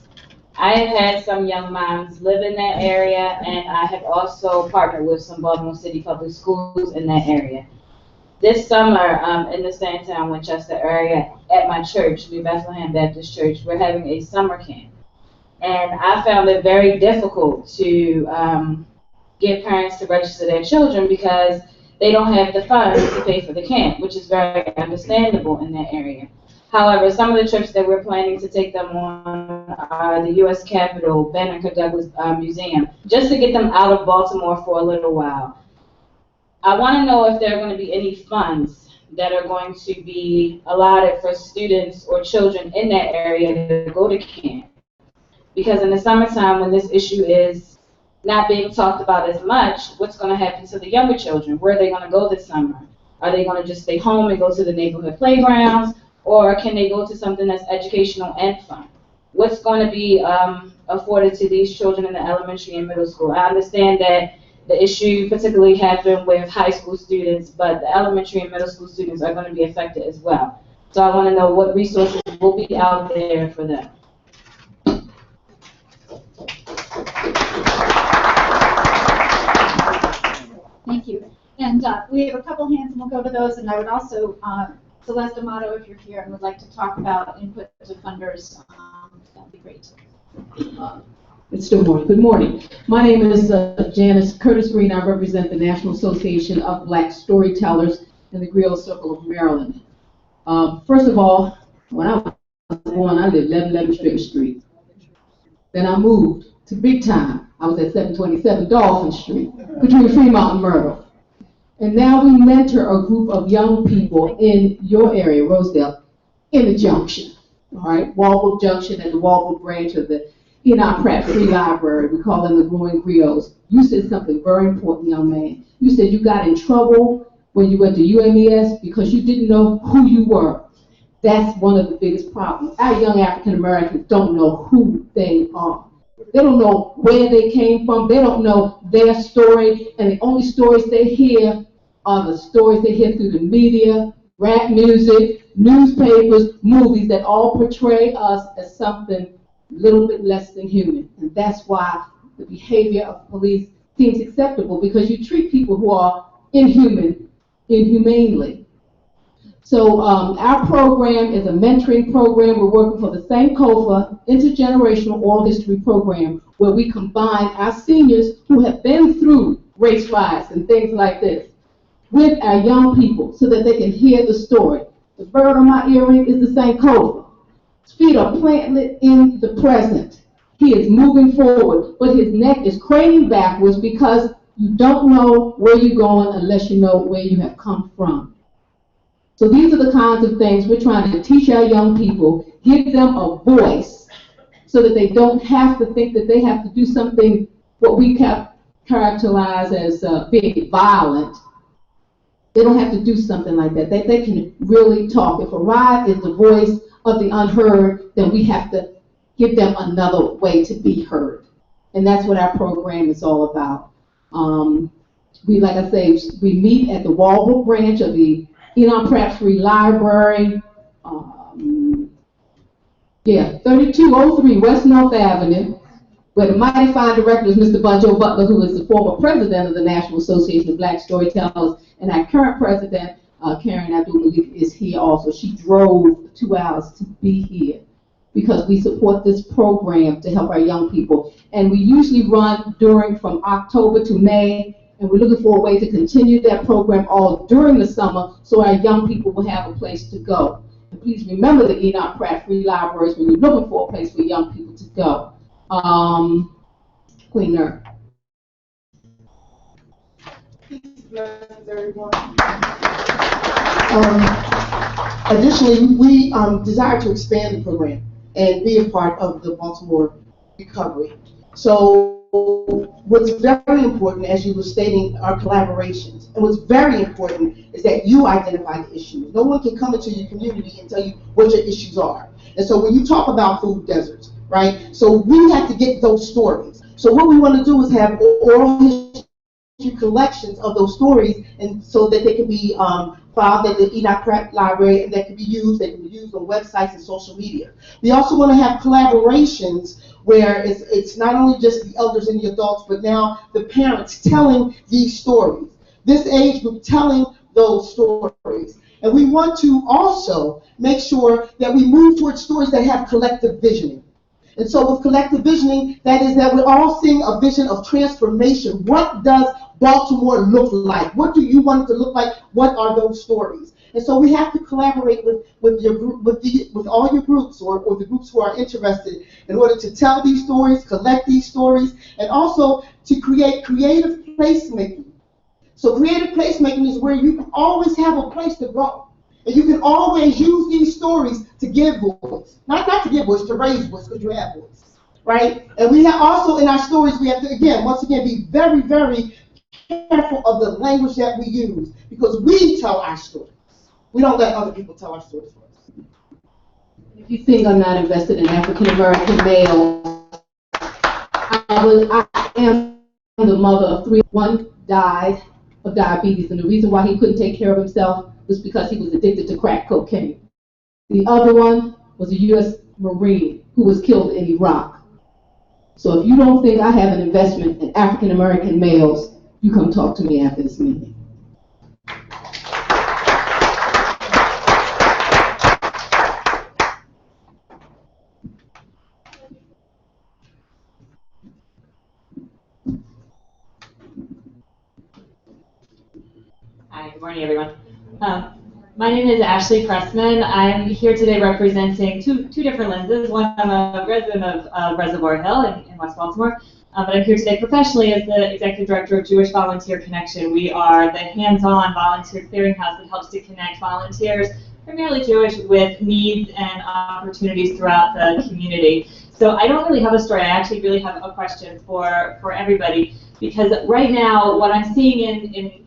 I have had some young moms live in that area, and I have also partnered with some Baltimore City public schools in that area. This summer, in the Sandtown, Winchester area, at my church, New Bethlehem Baptist Church, we're having a summer camp. And I found it very difficult to get parents to register their children because they don't have the funds to pay for the camp, which is very understandable in that area. However, some of the trips that we're planning to take them on are the U.S. Capitol, Banneker Douglas Museum, just to get them out of Baltimore for a little while. I want to know if there are going to be any funds that are going to be allotted for students or children in that area to go to camp. Because in the summertime, when this issue is not being talked about as much, what's going to happen to the younger children? Where are they going to go this summer? Are they going to just stay home and go to the neighborhood playgrounds? Or can they go to something that's educational and fun? What's going to be afforded to these children in the elementary and middle school? I understand that the issue particularly happened with high school students, but the elementary and middle school students are going to be affected as well. So I want to know what resources will be out there for them. Thank you. And we have a couple hands, and we'll go to those. And I would also, Celeste Amato, if you're here and would like to talk about input to funders, that would be great. It's still morning. Good morning. My name is Janice Curtis Green. I represent the National Association of Black Storytellers in the Griot Circle of Maryland. First of all, when I was born, I lived 1111 Stricker Street. Then I moved to Big Time. I was at 727 Dolphin Street, between Fremont and Myrtle. And now we mentor a group of young people in your area, Rosedale, in the Junction, all right? Walbrook Junction and the Walbrook branch of the Enoch Pratt Free Library. We call them the Growing Griots. You said something very important, young man. You said you got in trouble when you went to UMES because you didn't know who you were. That's one of the biggest problems. Our young African Americans don't know who they are. They don't know where they came from. They don't know their story. And the only stories they hear are the stories they hear through the media, rap music, newspapers, movies that all portray us as something a little bit less than human. And that's why the behavior of police seems acceptable, because you treat people who are inhumanely. So our program is a mentoring program. We're working for the Sankofa Intergenerational Oral History Program, where we combine our seniors who have been through race riots and things like this with our young people so that they can hear the story. The bird on my earring is the Sankofa. His feet are planted in the present. He is moving forward, but his neck is craning backwards because you don't know where you're going unless you know where you have come from. So these are the kinds of things we're trying to teach our young people, give them a voice so that they don't have to think that they have to do something what we characterize as being violent. They don't have to do something like that. They can really talk. If a riot is the voice of the unheard, then we have to give them another way to be heard. And that's what our program is all about. Like I say, we meet at the Walbrook branch of the Enoch Pratt Free Library, 3203 West North Avenue, where the mighty fine director is Mr. Bunjo Butler, who is the former president of the National Association of Black Storytellers, and our current president, Karen Abdul-Malik, is here also. She drove 2 hours to be here because we support this program to help our young people. And we usually run from October to May, and we're looking for a way to continue that program all during the summer so our young people will have a place to go. And please remember the Enoch Pratt Free Libraries when you're looking for a place for young people to go. Queen Nerd. Additionally, we desire to expand the program and be a part of the Baltimore recovery. So what's very important, as you were stating, are collaborations. And what's very important is that you identify the issues. No one can come into your community and tell you what your issues are. And so when you talk about food deserts, right, so we have to get those stories. So what we want to do is have oral history collections of those stories, and so that they can be filed at the Enoch Pratt Library, and that can be used on websites and social media. We also want to have collaborations where it's not only just the elders and the adults, but now the parents telling these stories. This age group telling those stories. And we want to also make sure that we move towards stories that have collective visioning. And so with collective visioning, that is that we're all seeing a vision of transformation. What does Baltimore look like? What do you want it to look like? What are those stories? And so we have to collaborate with your group, with all your groups or the groups who are interested in order to tell these stories, collect these stories, and also to create creative placemaking. So creative placemaking is where you can always have a place to go. And you can always use these stories to give voice. Not to give voice, to raise voice, because you have voice. right? And we have also in our stories, we have to, again, once again, be very, very careful of the language that we use, because we tell our stories. We don't let other people tell our stories for us. If you think I'm not invested in African American males, I am the mother of three. One died of diabetes, and the reason why he couldn't take care of himself was because he was addicted to crack cocaine. The other one was a U.S. Marine who was killed in Iraq. So if you don't think I have an investment in African American males, you come talk to me after this meeting. Hi, good morning, everyone. My name is Ashley Pressman. I'm here today representing two different lenses. One, I'm a resident of Reservoir Hill in West Baltimore, but I'm here today professionally as the Executive Director of Jewish Volunteer Connection. We are the hands-on volunteer clearinghouse that helps to connect volunteers, primarily Jewish, with needs and opportunities throughout the community. So I don't really have a story. I actually really have a question for everybody, because right now what I'm seeing in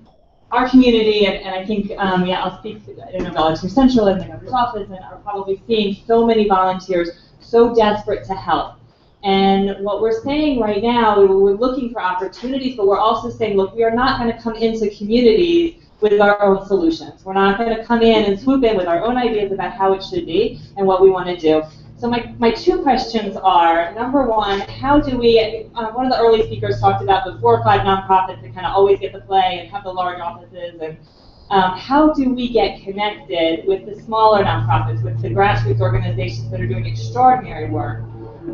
our community, and I think, I'll speak in Volunteer Central and the governor's office, and are probably seeing so many volunteers so desperate to help. And what we're saying right now, we're looking for opportunities, but we're also saying, look, we are not going to come into communities with our own solutions. We're not going to come in and swoop in with our own ideas about how it should be and what we want to do. So my two questions are, number one, how do we, one of the early speakers talked about the 4 or 5 nonprofits that kind of always get the play and have the large offices, and how do we get connected with the smaller nonprofits, with the grassroots organizations that are doing extraordinary work,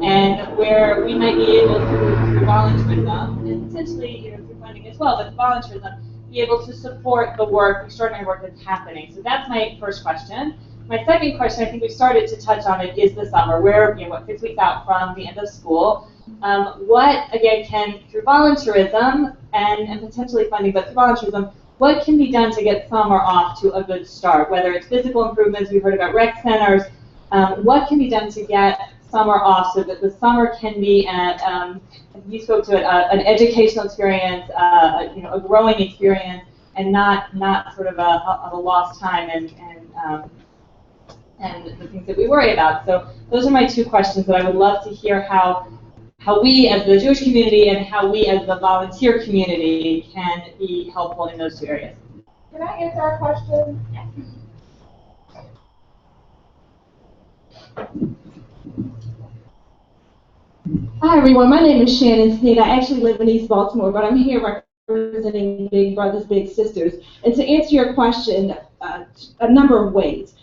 and where we might be able to, through volunteerism, and potentially through funding as well, but volunteerism, be able to support the work, extraordinary work that's happening. So that's my first question. My second question, I think we started to touch on it, is the summer. We're 6 weeks out from the end of school. What, again, can, through volunteerism and potentially funding, but through volunteerism, what can be done to get summer off to a good start? Whether it's physical improvements, we heard about rec centers, what can be done to get summer off so that the summer can be, you spoke to it, an educational experience, a growing experience, and not sort of a lost time and the things that we worry about. So those are my two questions that I would love to hear how we as the Jewish community and how we as the volunteer community can be helpful in those two areas. Can I answer our question? Yes. Hi everyone, my name is Shannon Sneed. I actually live in East Baltimore, but I'm here representing Big Brothers Big Sisters. And to answer your question, a number of ways.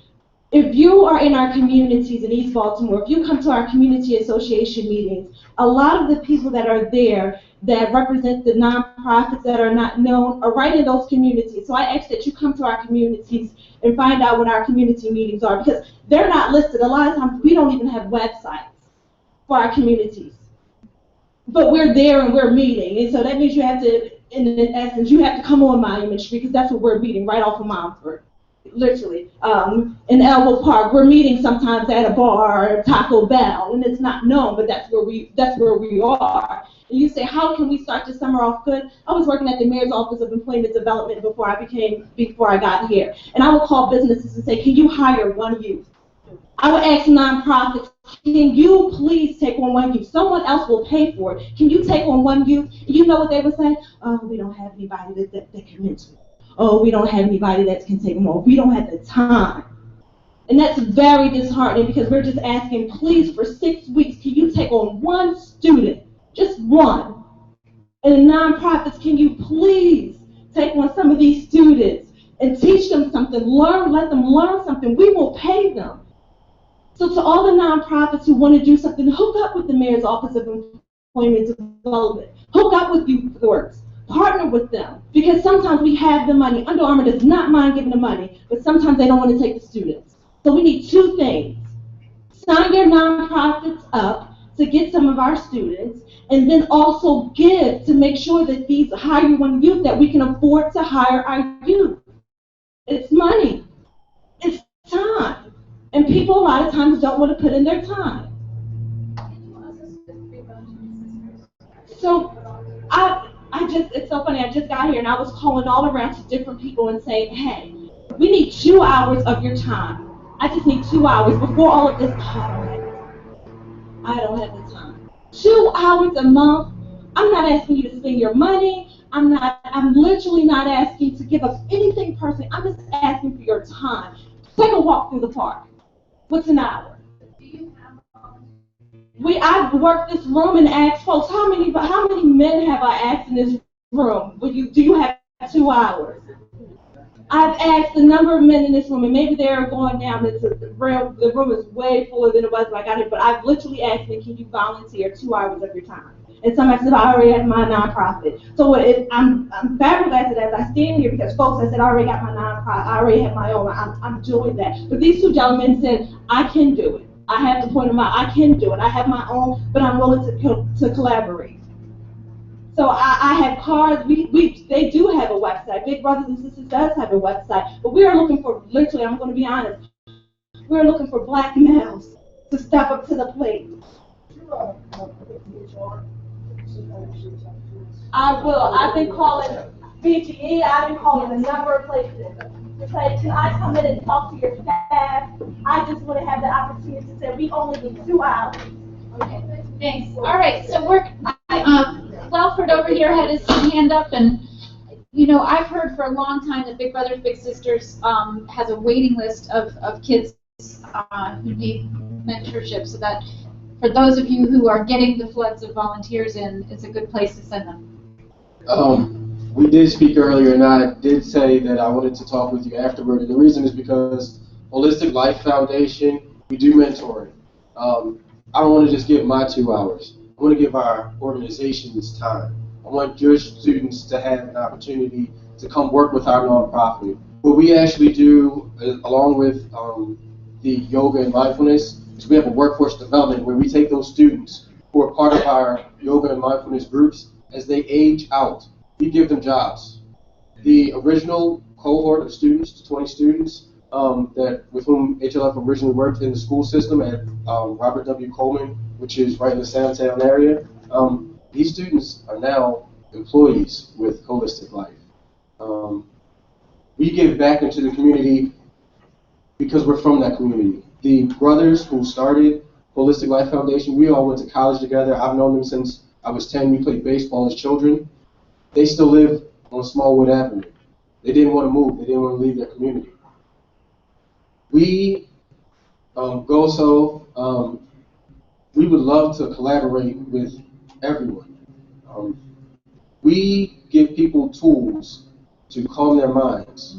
If you are in our communities in East Baltimore, if you come to our community association meetings, a lot of the people that are there that represent the nonprofits that are not known are right in those communities. So I ask that you come to our communities and find out what our community meetings are, because they're not listed. A lot of times we don't even have websites for our communities. But we're there and we're meeting. And so that means you have to, in essence, you have to come on Monument Street, because that's where we're meeting, right off of Montford. Literally, in Elwood Park, we're meeting sometimes at a bar or Taco Bell, and it's not known, but that's where we are. And you say, how can we start this summer off good? I was working at the Mayor's Office of Employment Development before I got here, and I would call businesses and say, can you hire one youth? I would ask nonprofits, can you please take on one youth? Someone else will pay for it. Can you take on one youth? You know what they would say? Oh, we don't have anybody that can mentor. Oh, we don't have anybody that can take them on. We don't have the time. And that's very disheartening, because we're just asking, please, for 6 weeks, can you take on one student, just one? And nonprofits, can you please take on some of these students and teach them something, let them learn something. We will pay them. So to all the nonprofits who want to do something, hook up with the Mayor's Office of Employment Development. Hook up with Youth Works. Partner with them, because sometimes we have the money. Under Armour does not mind giving the money, but sometimes they don't want to take the students. So we need two things. Sign your nonprofits up to get some of our students, and then also give to make sure that these hire one youth, that we can afford to hire our youth. It's money. It's time. And people a lot of times don't want to put in their time. So it's so funny, I just got here and I was calling all around to different people and saying, hey, we need 2 hours of your time. I just need 2 hours before all of this. I don't have the time. 2 hours a month. I'm not asking you to spend your money. I'm literally not asking to give up anything personally. I'm just asking for your time. Take a walk through the park. What's an hour? I've worked this room and asked folks, how many men have I asked in this room? Do you have 2 hours? I've asked a number of men in this room, and maybe they're going down. The room is way fuller than it was when I got here, but I've literally asked them, can you volunteer 2 hours of your time? And somebody said, I already have my nonprofit. So I'm flabbergasted as I stand here because folks have said, I already got my nonprofit, I already have my own, I'm doing that. But these two gentlemen said, I can do it. I have to point them out, I can do it. I have my own, but I'm willing to collaborate. So I have cards. They do have a website. Big Brothers and Sisters does have a website. But we are looking for, literally, I'm going to be honest, we're looking for black males to step up to the plate. I will. I've been calling BGE. I've been calling a number of places to say, can I come in and talk to your staff? I just want to have the opportunity to say, we only need 2 hours. Okay, thanks. All right, so Welford over here had his hand up, and I've heard for a long time that Big Brothers Big Sisters has a waiting list of kids who need mentorship, so that for those of you who are getting the floods of volunteers in, it's a good place to send them. We did speak earlier, and I did say that I wanted to talk with you afterward, and the reason is because Holistic Life Foundation, we do mentoring. I don't want to just give my 2 hours. I want to give our organizations time. I want your students to have an opportunity to come work with our nonprofit. What we actually do, along with the yoga and mindfulness, is we have a workforce development where we take those students who are part of our yoga and mindfulness groups. As they age out, we give them jobs. The original cohort of students, 20 students, with whom HLF originally worked in the school system at Robert W. Coleman, which is right in the Soundtown area, these students are now employees with Holistic Life. We give back into the community because we're from that community. The brothers who started Holistic Life Foundation, we all went to college together. I've known them since I was 10. We played baseball as children. They still live on Smallwood Avenue. They didn't want to move. They didn't want to leave their community. We we would love to collaborate with everyone. We give people tools to calm their minds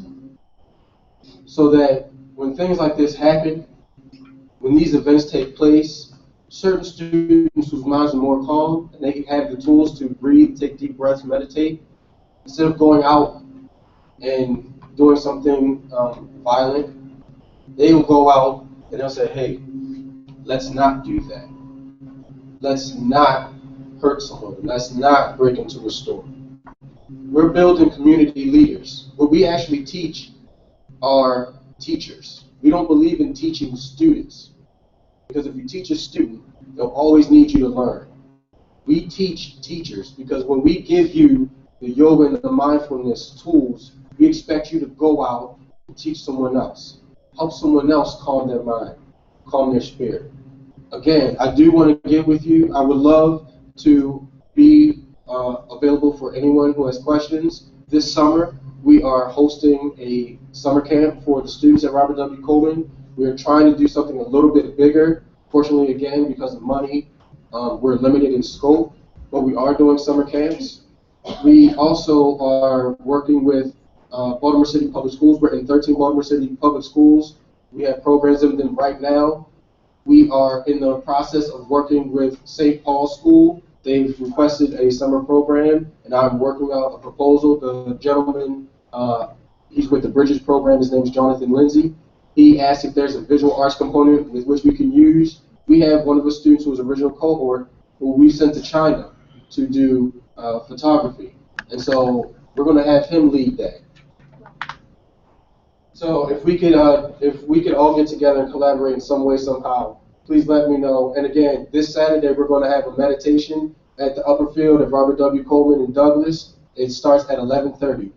so that when things like this happen, when these events take place, certain students whose minds are more calm and they have the tools to breathe, take deep breaths, meditate, instead of going out and doing something violent, they will go out and they'll say, hey, let's not do that. Let's not hurt someone. Let's not break into a store. We're building community leaders. What we actually teach are teachers. We don't believe in teaching students, because if you teach a student, they'll always need you to learn. We teach teachers because when we give you the yoga and the mindfulness tools, we expect you to go out and teach someone else. Help someone else calm their mind, calm their spirit. Again, I do want to get with you. I would love to be available for anyone who has questions. This summer, we are hosting a summer camp for the students at Robert W. Coleman. We are trying to do something a little bit bigger. Fortunately, again, because of money, we're limited in scope, but we are doing summer camps. We also are working with Baltimore City Public Schools. We're in 13 Baltimore City Public Schools. We have programs in them right now. We are in the process of working with St. Paul's School. They've requested a summer program, and I'm working out a proposal. The gentleman, he's with the Bridges program. His name is Jonathan Lindsay. He asked if there's a visual arts component with which we can use. We have one of the students who was original cohort who we sent to China to do photography. And so we're going to have him lead that. So if we could all get together and collaborate in some way, somehow, please let me know. And again, this Saturday we're going to have a meditation at the upper field at Robert W. Coleman in Douglas. It starts at 11:30.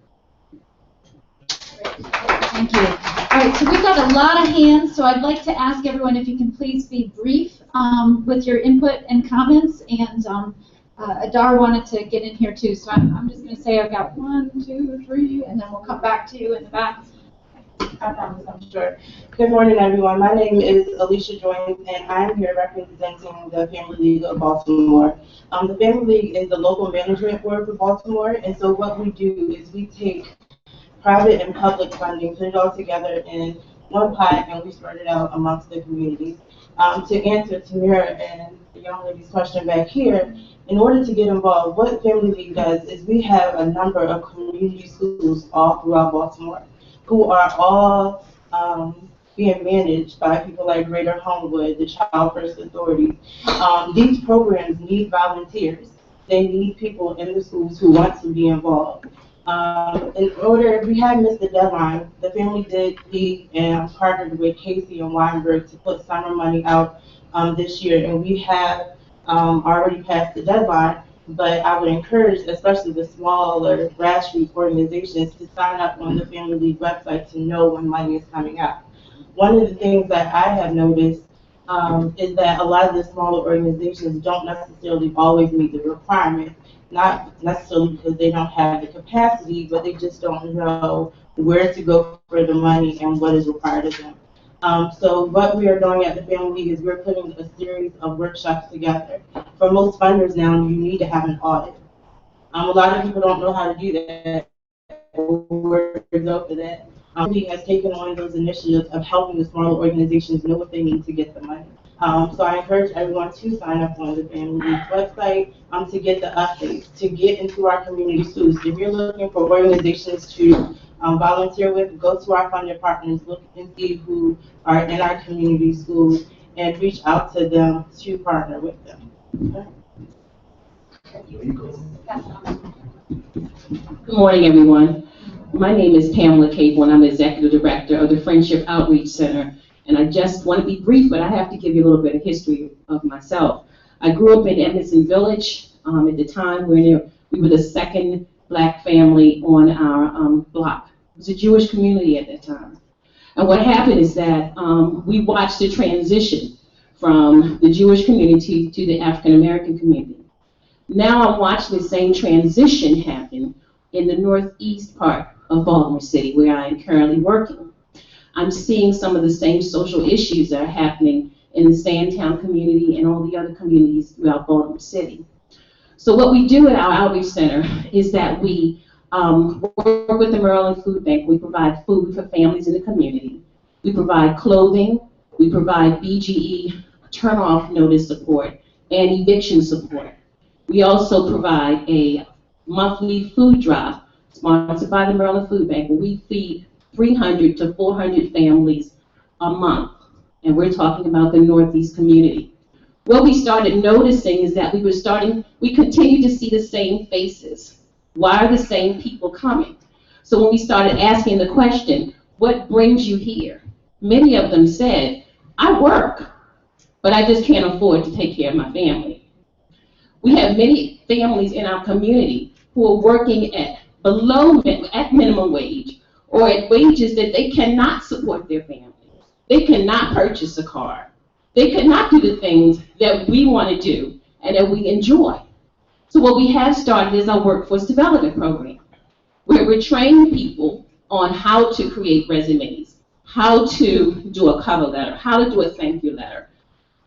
Thank you. All right, so we've got a lot of hands, so I'd like to ask everyone if you can please be brief with your input and comments. And Adar wanted to get in here too, so I'm just going to say I've got 1, 2, 3, and then we'll come back to you in the back. I promise, I'm sure. Good morning, everyone. My name is Alicia Joynes, and I'm here representing the Family League of Baltimore. The Family League is the local management board for Baltimore, and so what we do is we take private and public funding, put it all together in one pot, and we spread it out amongst the communities. To answer Tamira and the young lady's question back here, in order to get involved, what Family League does is we have a number of community schools all throughout Baltimore who are all being managed by people like Greater Homewood, the Child First Authority. These programs need volunteers. They need people in the schools who want to be involved. In order, we had missed the deadline. The family did leave and partnered with Casey and Weinberg to put summer money out this year, and we have already passed the deadline. But I would encourage, especially the smaller grassroots organizations, to sign up on the Family League website to know when money is coming out. One of the things that I have noticed is that a lot of the smaller organizations don't necessarily always meet the requirements, not necessarily because they don't have the capacity, but they just don't know where to go for the money and what is required of them. So what we are doing at the Family League is we're putting a series of workshops together. For most funders now, you need to have an audit. A lot of people don't know how to do that. We're go for that. Family League has taken on those initiatives of helping the smaller organizations know what they need to get the money. So I encourage everyone to sign up on the Family League website to get the updates, to get into our community schools. If you're looking for organizations to volunteer with, go to our funded partners, look and see who are in our community schools, and reach out to them to partner with them. Good morning, everyone. My name is Pamela Cable, and I'm the Executive Director of the Friendship Outreach Center. And I just want to be brief, but I have to give you a little bit of history of myself. I grew up in Emerson Village. At the time, we were the second Black family on our block. It was a Jewish community at that time. And what happened is that we watched the transition from the Jewish community to the African American community. Now I'm watching the same transition happen in the northeast part of Baltimore City, where I am currently working. I'm seeing some of the same social issues that are happening in the Sandtown community and all the other communities throughout Baltimore City. So what we do at our outreach center is that we work with the Maryland Food Bank. We provide food for families in the community. We provide clothing. We provide BGE turn-off notice support and eviction support. We also provide a monthly food drive sponsored by the Maryland Food Bank, where we feed 300 to 400 families a month. And we're talking about the Northeast community. What we started noticing is that we continue to see the same faces. Why are the same people coming? So when we started asking the question, what brings you here? Many of them said, I work, but I just can't afford to take care of my family. We have many families in our community who are working at minimum wage, or at wages that they cannot support their family. They cannot purchase a car. They cannot do the things that we want to do and that we enjoy. So what we have started is our workforce development program, where we're training people on how to create resumes, how to do a cover letter, how to do a thank you letter.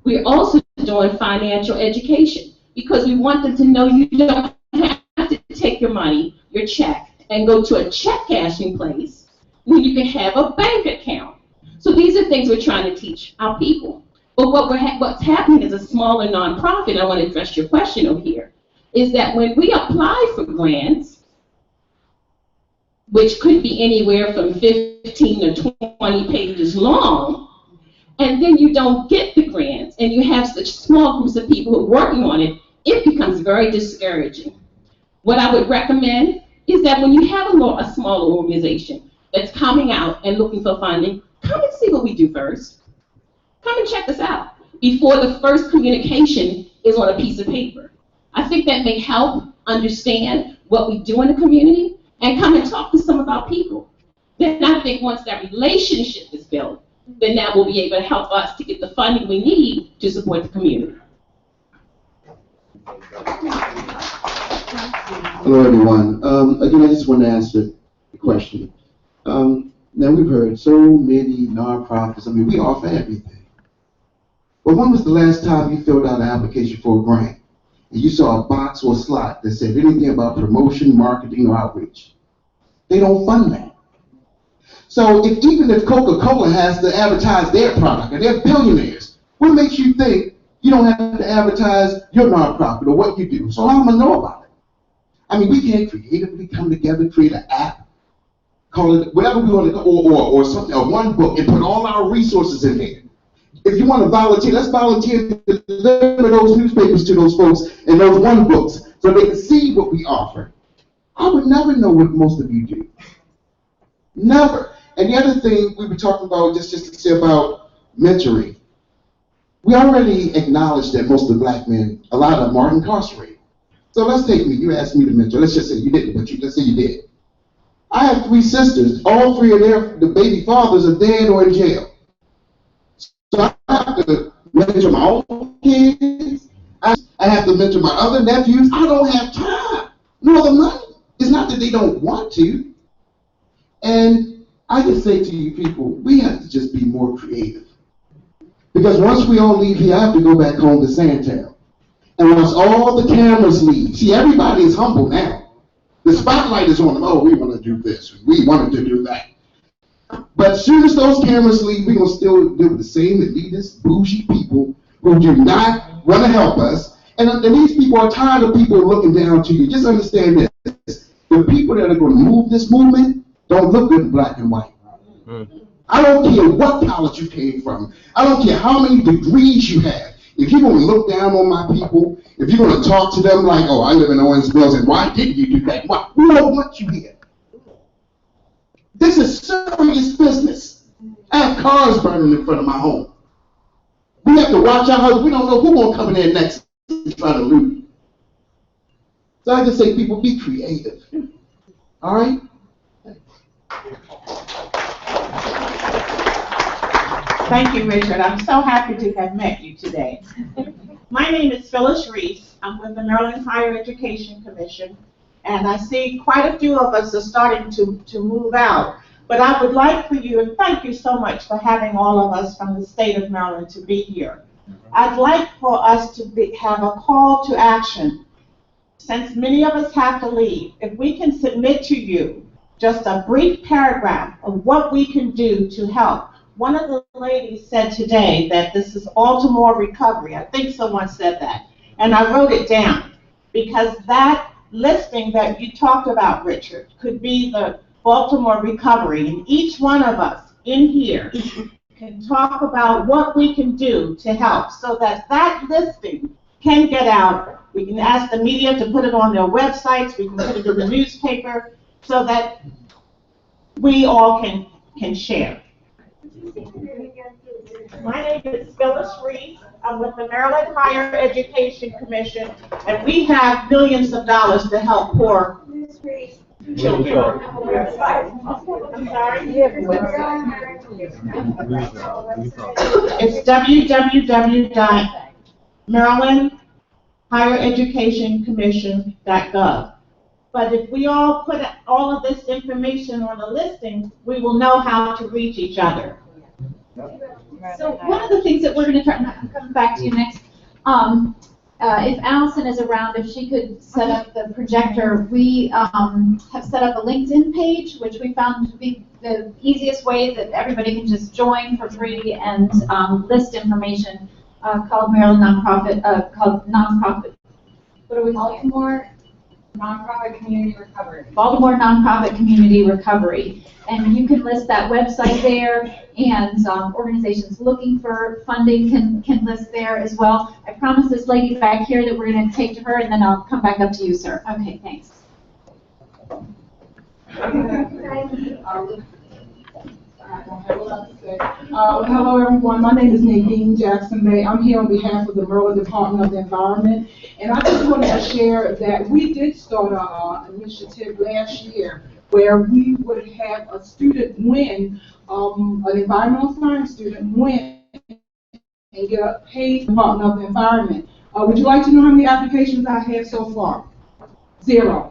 We're also doing financial education, because we want them to know you don't have to take your money, your check, and go to a check cashing place when you can have a bank account. So these are things we're trying to teach our people. But what's happening is a smaller nonprofit, I want to address your question over here, is that when we apply for grants, which could be anywhere from 15 to 20 pages long, and then you don't get the grants, and you have such small groups of people who are working on it, it becomes very discouraging. What I would recommend is that when you have a smaller organization that's coming out and looking for funding, come and see what we do first. Come and check us out before the first communication is on a piece of paper. I think that may help understand what we do in the community and come and talk to some of our people. Then I think once that relationship is built, then that will be able to help us to get the funding we need to support the community. Hello, everyone. Again, I just want to answer the question. Now, we've heard so many nonprofits. I mean, we offer everything. But when was the last time you filled out an application for a grant and you saw a box or a slot that said anything about promotion, marketing, or outreach? They don't fund that. So even if Coca-Cola has to advertise their product, and they're billionaires, what makes you think you don't have to advertise your nonprofit or what you do? So how am I gonna know about it? I mean, we can't creatively come together, create an app, call it whatever we want to, or something, or one book, and put all our resources in there. If you want to volunteer, let's volunteer to deliver those newspapers to those folks and those one books so they can see what we offer. I would never know what most of you do. Never. And the other thing we were talking about, just to say about mentoring, we already acknowledged that most of the black men, a lot of them are incarcerated. So let's take me, you asked me to mentor, let's just say you didn't, but let's say you did. I have 3 sisters, all 3 of the baby fathers are dead or in jail. So I have to mentor my own kids, I have to mentor my other nephews. I don't have time, nor the money. It's not that they don't want to. And I just say to you people, we have to just be more creative. Because once we all leave here, I have to go back home to Sandtown. And once all the cameras leave, see, everybody is humble now. The spotlight is on them. Oh, we want to do this. We wanted to do that. But as soon as those cameras leave, we're going to still deal with the same elitist, bougie people who do not want to help us. And these people are tired of people looking down to you. Just understand this. The people that are going to move this movement don't look good in black and white. I don't care what college you came from. I don't care how many degrees you have. If you're going to look down on my people, if you're going to talk to them like, oh, I live in Owens Mills, and why didn't you do that? Why? We don't want you here. This is serious business. I have cars burning in front of my home. We have to watch our house. We don't know who's going to come in there next and try to loot. So I just say, people, be creative. All right? Thank you, Richard. I'm so happy to have met you today. My name is Phyllis Reese. I'm with the Maryland Higher Education Commission, and I see quite a few of us are starting to move out. But I would like for you, and thank you so much for having all of us from the state of Maryland to be here. I'd like for us to have a call to action. Since many of us have to leave, if we can submit to you just a brief paragraph of what we can do to help. One of the ladies said today that this is Baltimore recovery. I think someone said that. And I wrote it down because that listing that you talked about, Richard, could be the Baltimore recovery. And each one of us in here can talk about what we can do to help so that that listing can get out. We can ask the media to put it on their websites. We can put it in the newspaper so that we all can share. My name is Phyllis Reese. I'm with the Maryland Higher Education Commission, and we have millions of dollars to help poor children. I'm sorry? It's www.marylandhighereducationcommission.gov. But if we all put all of this information on the listing, we will know how to reach each other. So one of the things that we're going to try, I'm coming back to you next, if Allison is around, if she could set up the projector, we have set up a LinkedIn page, which we found to be the easiest way that everybody can just join for free and list information called Maryland Nonprofit, what are we calling it? Nonprofit Community Recovery. Baltimore Nonprofit Community Recovery. And you can list that website there, and organizations looking for funding can list there as well. I promised this lady back here that we're going to take to her, and then I'll come back up to you, sir. Okay, thanks. I don't have a lot to say. Hello, everyone. My name is Nadine Jackson May. I'm here on behalf of the Maryland Department of the Environment. And I just wanted to share that we did start an initiative last year where we would have a student win, an environmental science student win, and get a paid Department of the Environment. Would you like to know how many applications I have so far? Zero.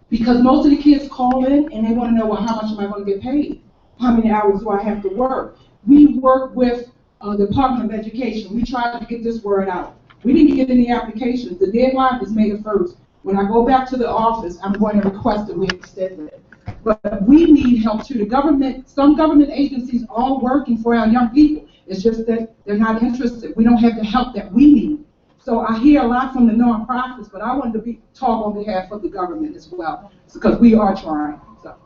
Because most of the kids call in and they want to know, well, how much am I going to get paid? How many hours do I have to work? We work with the Department of Education. We try to get this word out. We didn't get any applications. The deadline is May the 1st. When I go back to the office, I'm going to request that we extend it. But we need help too. The government, some government agencies are working for our young people. It's just that they're not interested. We don't have the help that we need. So I hear a lot from the nonprofits, but I wanted to talk on behalf of the government as well, because we are trying. So.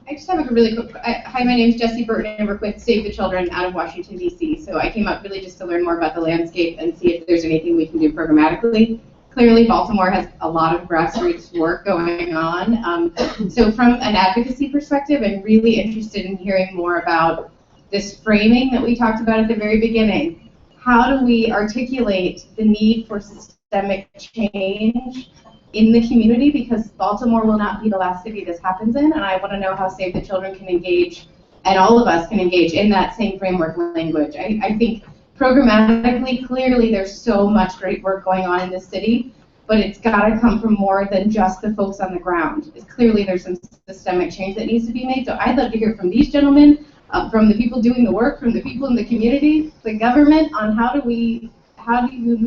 I just have a really quick, hi, my name is Jessie Burton. I work with Save the Children out of Washington, D.C. So I came up really just to learn more about the landscape and see if there's anything we can do programmatically. Clearly, Baltimore has a lot of grassroots work going on. So from an advocacy perspective, I'm really interested in hearing more about this framing that we talked about at the very beginning. How do we articulate the need for systemic change in the community? Because Baltimore will not be the last city this happens in, and I want to know how Save the Children can engage, and all of us can engage in that same framework language. I think programmatically, clearly, there's so much great work going on in this city, but it's got to come from more than just the folks on the ground. Clearly, there's some systemic change that needs to be made, so I'd love to hear from these gentlemen, from the people doing the work, from the people in the community, the government, on how do you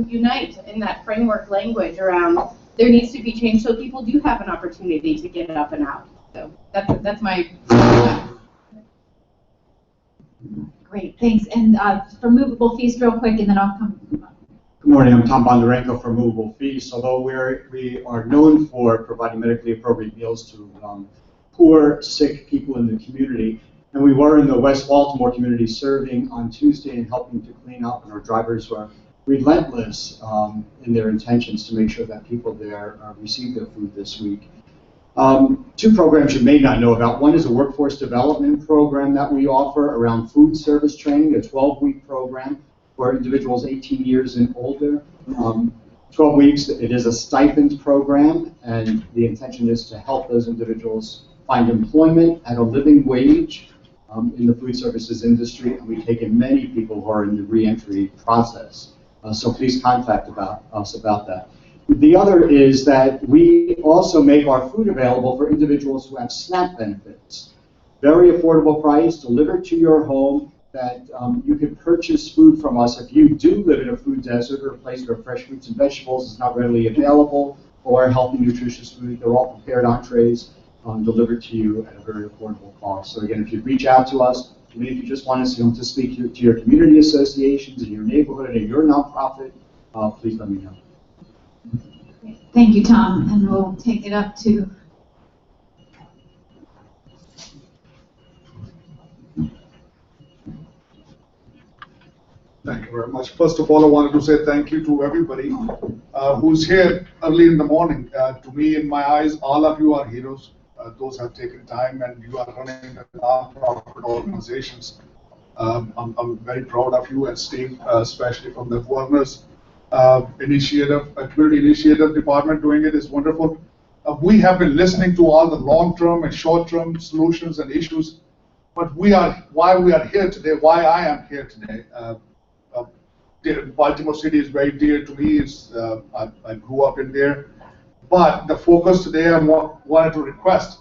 unite in that framework language around there needs to be change so people do have an opportunity to get up and out. So that's my Great, thanks. And for movable feast, real quick, and then I'll come. Good morning, I'm Tom Bondarenko from Movable Feast. Although we are known for providing medically appropriate meals to poor, sick people in the community, and we were in the West Baltimore community serving on Tuesday and helping to clean up, and our drivers were relentless in their intentions to make sure that people there receive their food this week. Two programs you may not know about. One is a workforce development program that we offer around food service training, a 12-week program for individuals 18 years and older. 12 weeks, it is a stipend program, and the intention is to help those individuals find employment at a living wage in the food services industry, and we've taken many people who are in the reentry process. So please contact us about that. The other is that we also make our food available for individuals who have SNAP benefits. Very affordable price, delivered to your home, that you can purchase food from us if you do live in a food desert or a place where fresh fruits and vegetables is not readily available, or healthy, nutritious food. They're all prepared entrees delivered to you at a very affordable cost. So again, if you reach out to us, even if you just want us to speak to your community associations in your neighborhood and your nonprofit, please let me know. Thank you, Tom, and we'll take it up to. Thank you very much. First of all, I wanted to say thank you to everybody who's here early in the morning. To me, in my eyes, all of you are heroes. Those have taken time, and you are running non-profit organizations. I'm very proud of you and Steve, especially from the governor's initiative, community initiative department doing it is wonderful. We have been listening to all the long-term and short-term solutions and issues, but why we are here today, why I am here today. Baltimore City is very dear to me. I grew up in there. But the focus today, I wanted to request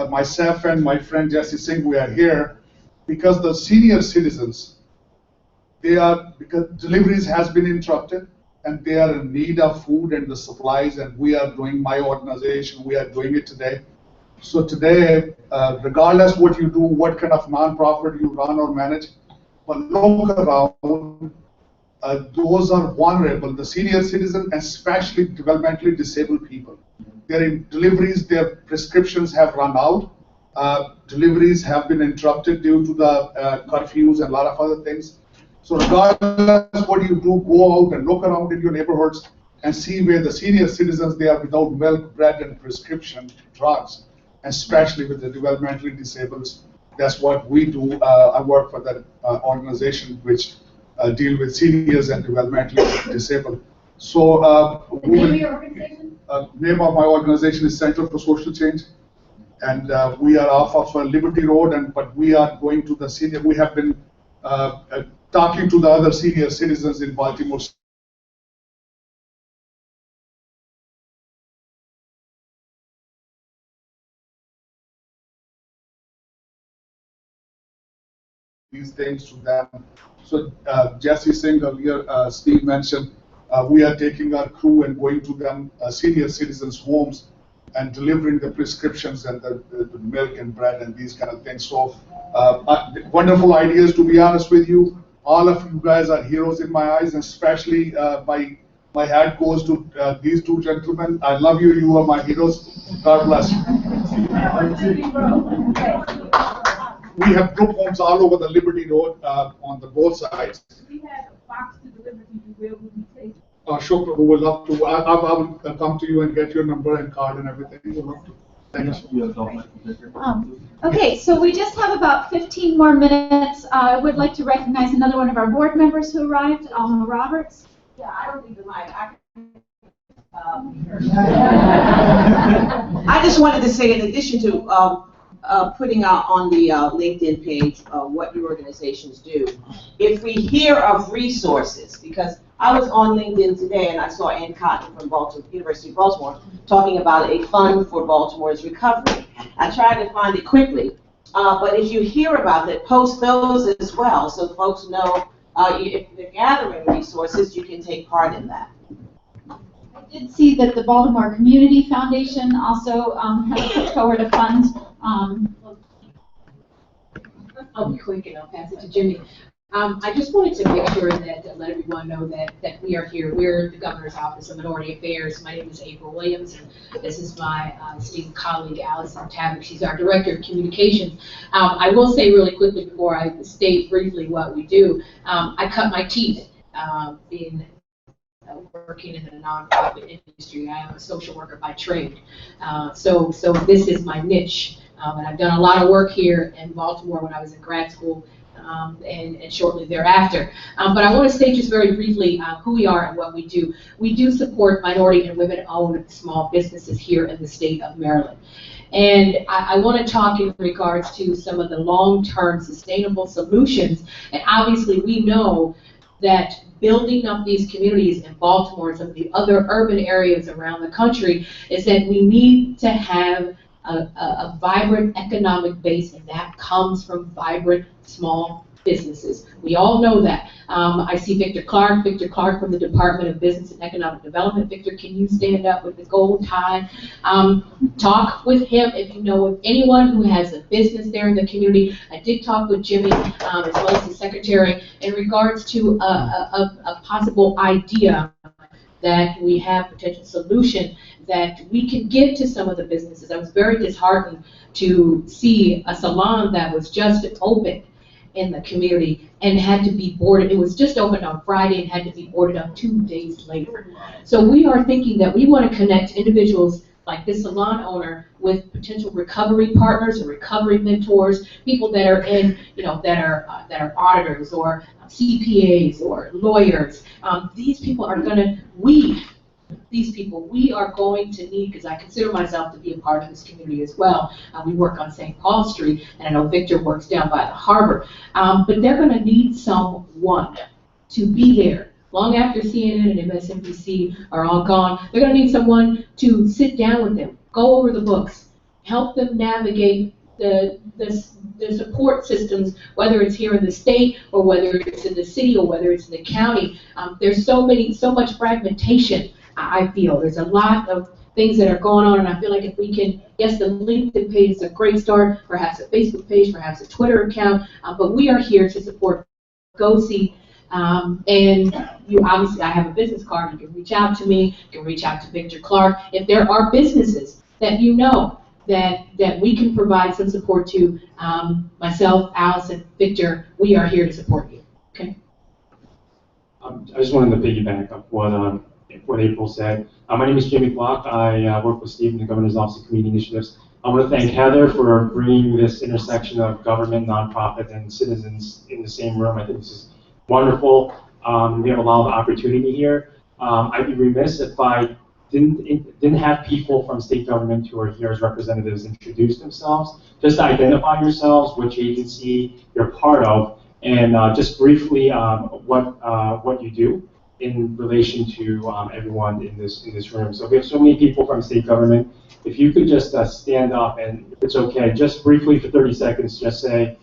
myself and my friend Jesse Singh, we are here because the senior citizens, because deliveries has been interrupted and they are in need of food and the supplies, and we are doing, my organization, we are doing it today. So today, regardless what you do, what kind of nonprofit you run or manage, but look around, those are vulnerable, the senior citizen, especially developmentally disabled people. They're in deliveries, their prescriptions have run out. Deliveries have been interrupted due to the curfews and a lot of other things. So regardless what you do, go out and look around in your neighborhoods and see where the senior citizens, they are without milk, bread, and prescription drugs. especially with the developmentally disabled. That's what we do. I work for that organization which deal with seniors and developmentally disabled. So, The name of your organization? Name of my organization is Center for Social Change, and we are off of Liberty Road. But we are going to the senior. We have been talking to the other senior citizens in Baltimore. These things to them. So Jesse Singh earlier, Steve mentioned, we are taking our crew and going to them, senior citizens' homes, and delivering the prescriptions and the milk and bread and these kind of things. So wonderful ideas, to be honest with you. All of you guys are heroes in my eyes, and especially my hat goes to these two gentlemen. I love you. You are my heroes. God bless you. We have group homes all over the Liberty Road on the both sides. We had a box to deliver to you. Where would we take it? Sure, we would love to. I will come to you and get your number and card and everything. We'd love to. Thank you. Okay, so we just have about 15 more minutes. I would like to recognize another one of our board members who arrived, Alma Roberts. Yeah, I don't need the mic. I just wanted to say, in addition to putting out on the LinkedIn page what your organizations do, if we hear of resources, because I was on LinkedIn today and I saw Ann Cotton from University of Baltimore talking about a fund for Baltimore's recovery. I tried to find it quickly, but if you hear about it, post those as well so folks know if they're gathering resources, you can take part in that. I did see that the Baltimore Community Foundation also has put forward a fund. I'll be quick and I'll pass it to Jimmy. I just wanted to make sure that let everyone know that we are here. We're the Governor's Office of Minority Affairs. My name is April Williams, and this is my esteemed colleague, Allison Tavick. She's our Director of Communications. I will say really quickly before I state briefly what we do, I cut my teeth in working in the nonprofit industry. I am a social worker by trade. So this is my niche. And I've done a lot of work here in Baltimore when I was in grad school and shortly thereafter. But I want to state just very briefly who we are and what we do. We do support minority and women-owned small businesses here in the state of Maryland. And I want to talk in regards to some of the long-term sustainable solutions. And obviously we know that building up these communities in Baltimore and some of the other urban areas around the country is that we need to have a vibrant economic base, and that comes from vibrant small businesses. We all know that. I see Victor Clark from the Department of Business and Economic Development. Victor, can you stand up with the gold tie? Talk with him if you know of anyone who has a business there in the community. I did talk with Jimmy as well as the secretary in regards to a possible idea that we have potential solution that we can give to some of the businesses. I was very disheartened to see a salon that was just opened in the community and had to be boarded. It was just opened on Friday and had to be boarded up 2 days later. So we are thinking that we want to connect individuals like this salon owner with potential recovery partners or recovery mentors, people that are in, that are auditors or CPAs or lawyers. These people are going to, we are going to need, because I consider myself to be a part of this community as well. We work on St. Paul Street, and I know Victor works down by the harbor. But they're going to need someone to be there. Long after CNN and MSNBC are all gone, they're going to need someone to sit down with them, go over the books, help them navigate the support systems, whether it's here in the state or whether it's in the city or whether it's in the county. There's so much fragmentation. I feel there's a lot of things that are going on, and I feel like if we can, yes, the LinkedIn page is a great start, perhaps a Facebook page, perhaps a Twitter account, but we are here to support GoSee. And you obviously, I have a business card. You can reach out to me. You can reach out to Victor Clark. If there are businesses that you know that we can provide some support to, myself, Allison, Victor, we are here to support you. Okay. I just wanted to piggyback up what April said. My name is Jimmy Block. I work with Steve in the Governor's Office of Community Initiatives. I want to thank Heather for bringing this intersection of government, nonprofit, and citizens in the same room. I think this is wonderful. We have a lot of opportunity here. I'd be remiss if I didn't have people from state government who are here as representatives introduce themselves. Just identify yourselves, which agency you're part of, and just briefly what you do in relation to everyone in this room. So we have so many people from state government. If you could just stand up, and if it's okay, just briefly for 30 seconds, just say,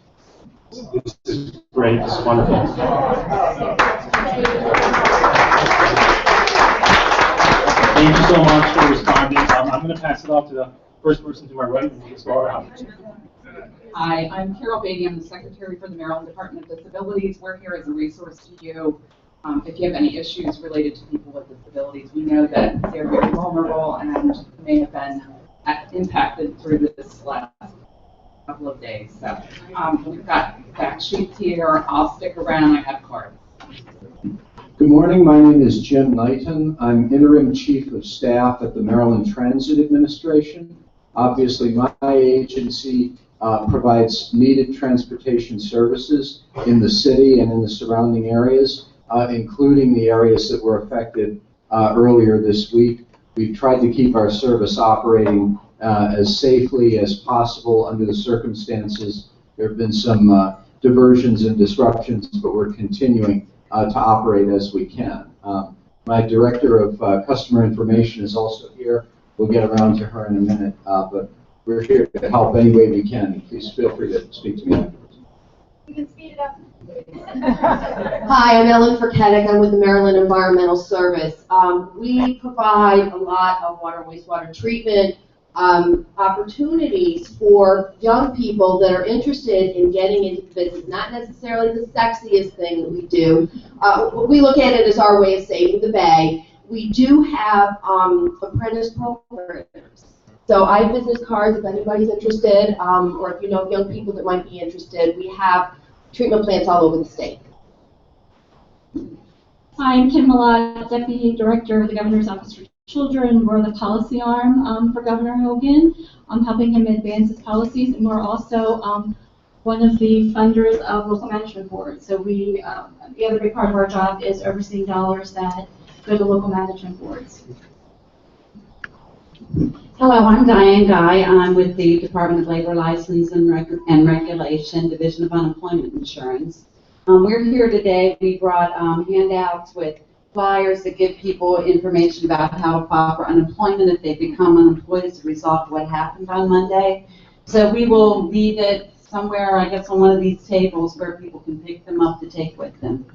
this is great, this is wonderful. Thank you so much for responding. I'm going to pass it off to the first person to my right, and just go around. Hi, I'm Carol Beatty. I'm the Secretary for the Maryland Department of Disabilities. We're here as a resource to you. If you have any issues related to people with disabilities, we know that they're very vulnerable and may have been impacted through this last couple of days. So we've got fact sheets here. I'll stick around. I have cards. Good morning. My name is Jim Knighton. I'm Interim Chief of Staff at the Maryland Transit Administration. Obviously, my agency provides needed transportation services in the city and in the surrounding areas, including the areas that were affected earlier this week. We've tried to keep our service operating as safely as possible under the circumstances. There have been some diversions and disruptions, but we're continuing to operate as we can. My Director of Customer Information is also here. We'll get around to her in a minute, but we're here to help any way we can. Please feel free to speak to me afterwards. You can speed it up. Hi, I'm Ellen Ferketic. I'm with the Maryland Environmental Service. We provide a lot of water and wastewater treatment opportunities for young people that are interested in getting into the business. Not necessarily the sexiest thing that we do. We look at it as our way of saving the Bay. We do have apprentice programs. So I have business cards if anybody's interested, or if you know young people that might be interested. We have treatment plants all over the state. Hi, I'm Kim Malott, Deputy Director of the Governor's Office for Children. We're the policy arm for Governor Hogan. I'm helping him advance his policies, and we're also one of the funders of local management boards. So we, the other big part of our job is overseeing dollars that go to local management boards. Hello, I'm Diane Guy. I'm with the Department of Labor License and Regulation, Division of Unemployment Insurance. We're here today. We brought handouts with flyers that give people information about how to file for unemployment if they become unemployed as a result of what happened on Monday. So we will leave it somewhere, I guess, on one of these tables where people can pick them up to take with them.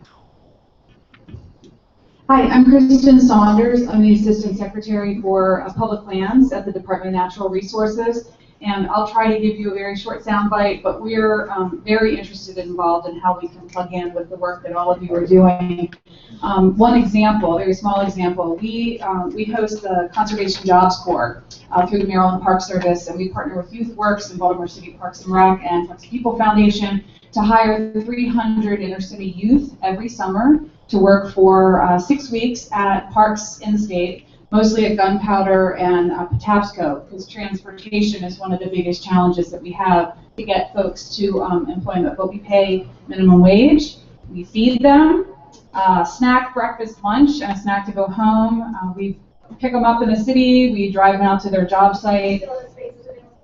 Hi, I'm Kristen Saunders. I'm the Assistant Secretary for Public Lands at the Department of Natural Resources. And I'll try to give you a very short soundbite, but we're very interested and involved in how we can plug in with the work that all of you are doing. One example, a very small example, we host the Conservation Jobs Corps through the Maryland Park Service, and we partner with YouthWorks and Baltimore City Parks and Rec and Flex People Foundation to hire 300 inner city youth every summer to work for 6 weeks at parks in the state, mostly at Gunpowder and Patapsco, because transportation is one of the biggest challenges that we have to get folks to employment. But we pay minimum wage, we feed them, snack, breakfast, lunch, and a snack to go home. We pick them up in the city, we drive them out to their job site.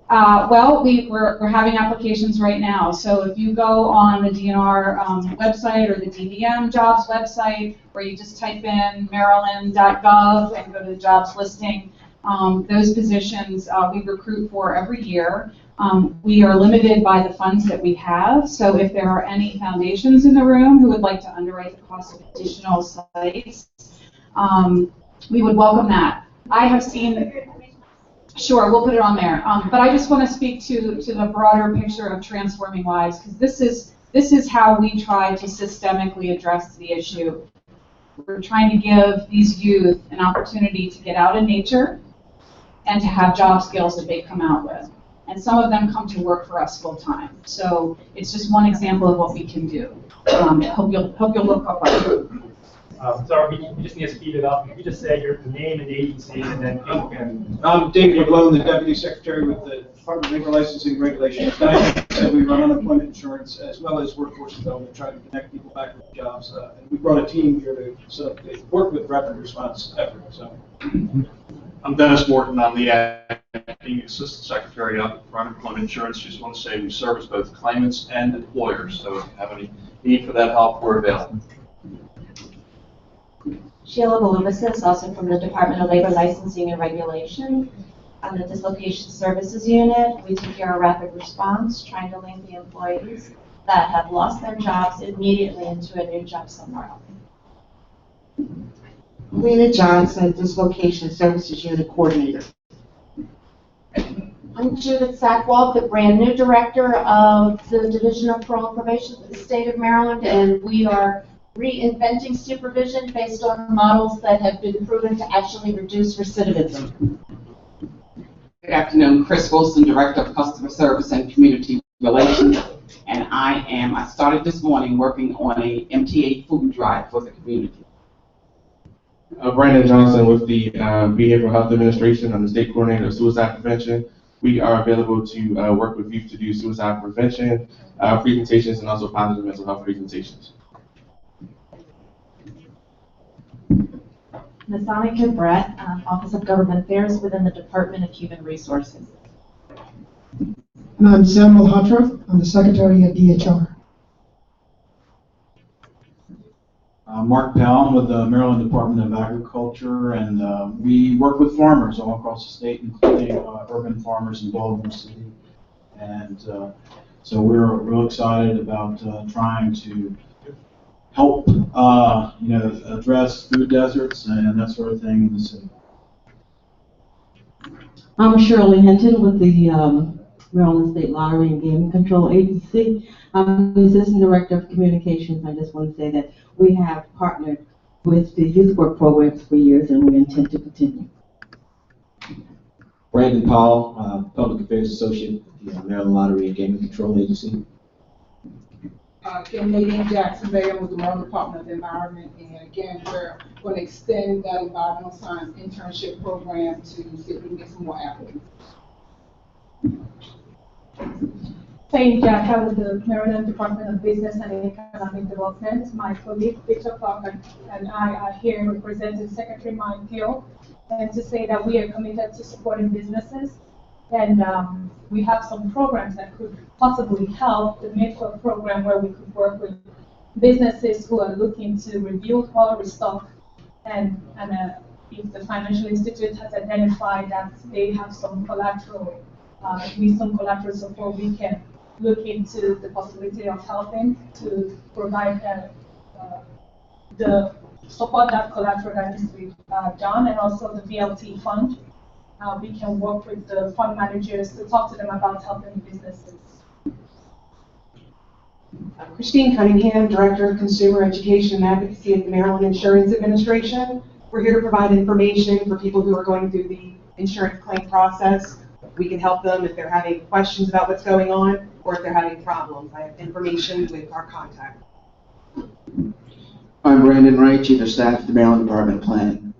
Well, we're having applications right now. So if you go on the DNR website or the DVM jobs website, where you just type in maryland.gov and go to the jobs listing, those positions we recruit for every year. We are limited by the funds that we have. So if there are any foundations in the room who would like to underwrite the cost of additional sites, we would welcome that. I have seen. Sure, we'll put it on there. But I just want to speak to the broader picture of transforming lives, because this is how we try to systemically address the issue. We're trying to give these youth an opportunity to get out in nature and to have job skills that they come out with. And some of them come to work for us full time. So it's just one example of what we can do. Hope you'll look up our group. Sorry, we just need to speed it up. You just say your name and agency, and then you can. I'm David McGlone, the Deputy Secretary with the Department Department of Labor Licensing and Regulations. Diane said we run unemployment insurance as well as workforce development, trying to connect people back with jobs. And we brought a team here to work with rapid response efforts. So. I'm Dennis Morton. I'm the acting Assistant Secretary for Unemployment Insurance. Just want to say we service both claimants and employers. So if you have any need for that help, we're available. Sheila Belubasis, also from the Department of Labor Licensing and Regulation. On the Dislocation Services Unit, we take care of rapid response, trying to link the employees that have lost their jobs immediately into a new job somewhere else. Rena Johnson, Dislocation Services Unit Coordinator. I'm Judith Sackwald, the brand new director of the Division of Parole and Probation for the state of Maryland, and we are reinventing supervision based on models that have been proven to actually reduce recidivism. Good afternoon, Chris Wilson, Director of Customer Service and Community Relations, and I started this morning working on a MTA food drive for the community. Brandon Johnson with the Behavioral Health Administration. I'm the State Coordinator of Suicide Prevention. We are available to work with youth to do suicide prevention presentations and also positive mental health presentations. Ms. Annika Brett, Office of Government Affairs within the Department of Human Resources. And I'm Sam Malhotra. I'm the Secretary at DHR. Mark Powell with the Maryland Department of Agriculture, and we work with farmers all across the state, including urban farmers in Baltimore City. And so we're real excited about trying to help, address food deserts and that sort of thing in the city. I'm Shirley Hinton with the Maryland State Lottery and Gaming Control Agency. I'm the Assistant Director of Communications. I just want to say that we have partnered with the youth work programs for years, and we intend to continue. Brandon Powell, Public Affairs Associate at the Maryland Lottery and Gaming Control Agency. Kim Nadine Jackson Bayer with the Maryland Department of Environment, and again, we're going to extend that environmental science internship program to see if we can get some more applicants. Thank Jacka with the Maryland Department of Business and Economic Development. My colleague Victor Clark and I are here representing Secretary Mike Gill, and to say that we are committed to supporting businesses, and we have some programs that could possibly help. The Network program where we could work with businesses who are looking to rebuild or restock, and if the financial institute has identified that they have some collateral, need some collateral support, we can look into the possibility of helping to provide the support that collateral that needs to be done, and also the VLT fund. We can work with the fund managers to talk to them about helping businesses. Christine Cunningham, Director of Consumer Education and Advocacy at the Maryland Insurance Administration. We're here to provide information for people who are going through the insurance claim process. We can help them if they're having questions about what's going on or if they're having problems. I have information with our contact. I'm Brandon Wright, Chief of Staff at the Maryland Department of Planning.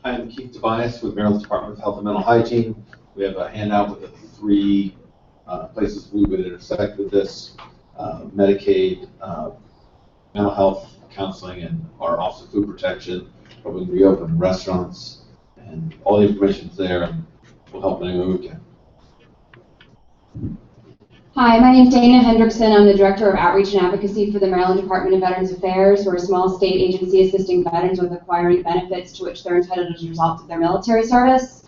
I'm Keith Tobias with Maryland Department of Health and Mental Hygiene. We have a handout with the three places we would intersect with this: Medicaid, mental health counseling, and our Office of Food Protection. But we reopen restaurants, and all the information's there, and we'll help in any way we can. Hi, my name is Dana Hendrickson. I'm the Director of Outreach and Advocacy for the Maryland Department of Veterans Affairs. We're a small state agency assisting veterans with acquiring benefits to which they're entitled as a result of their military service.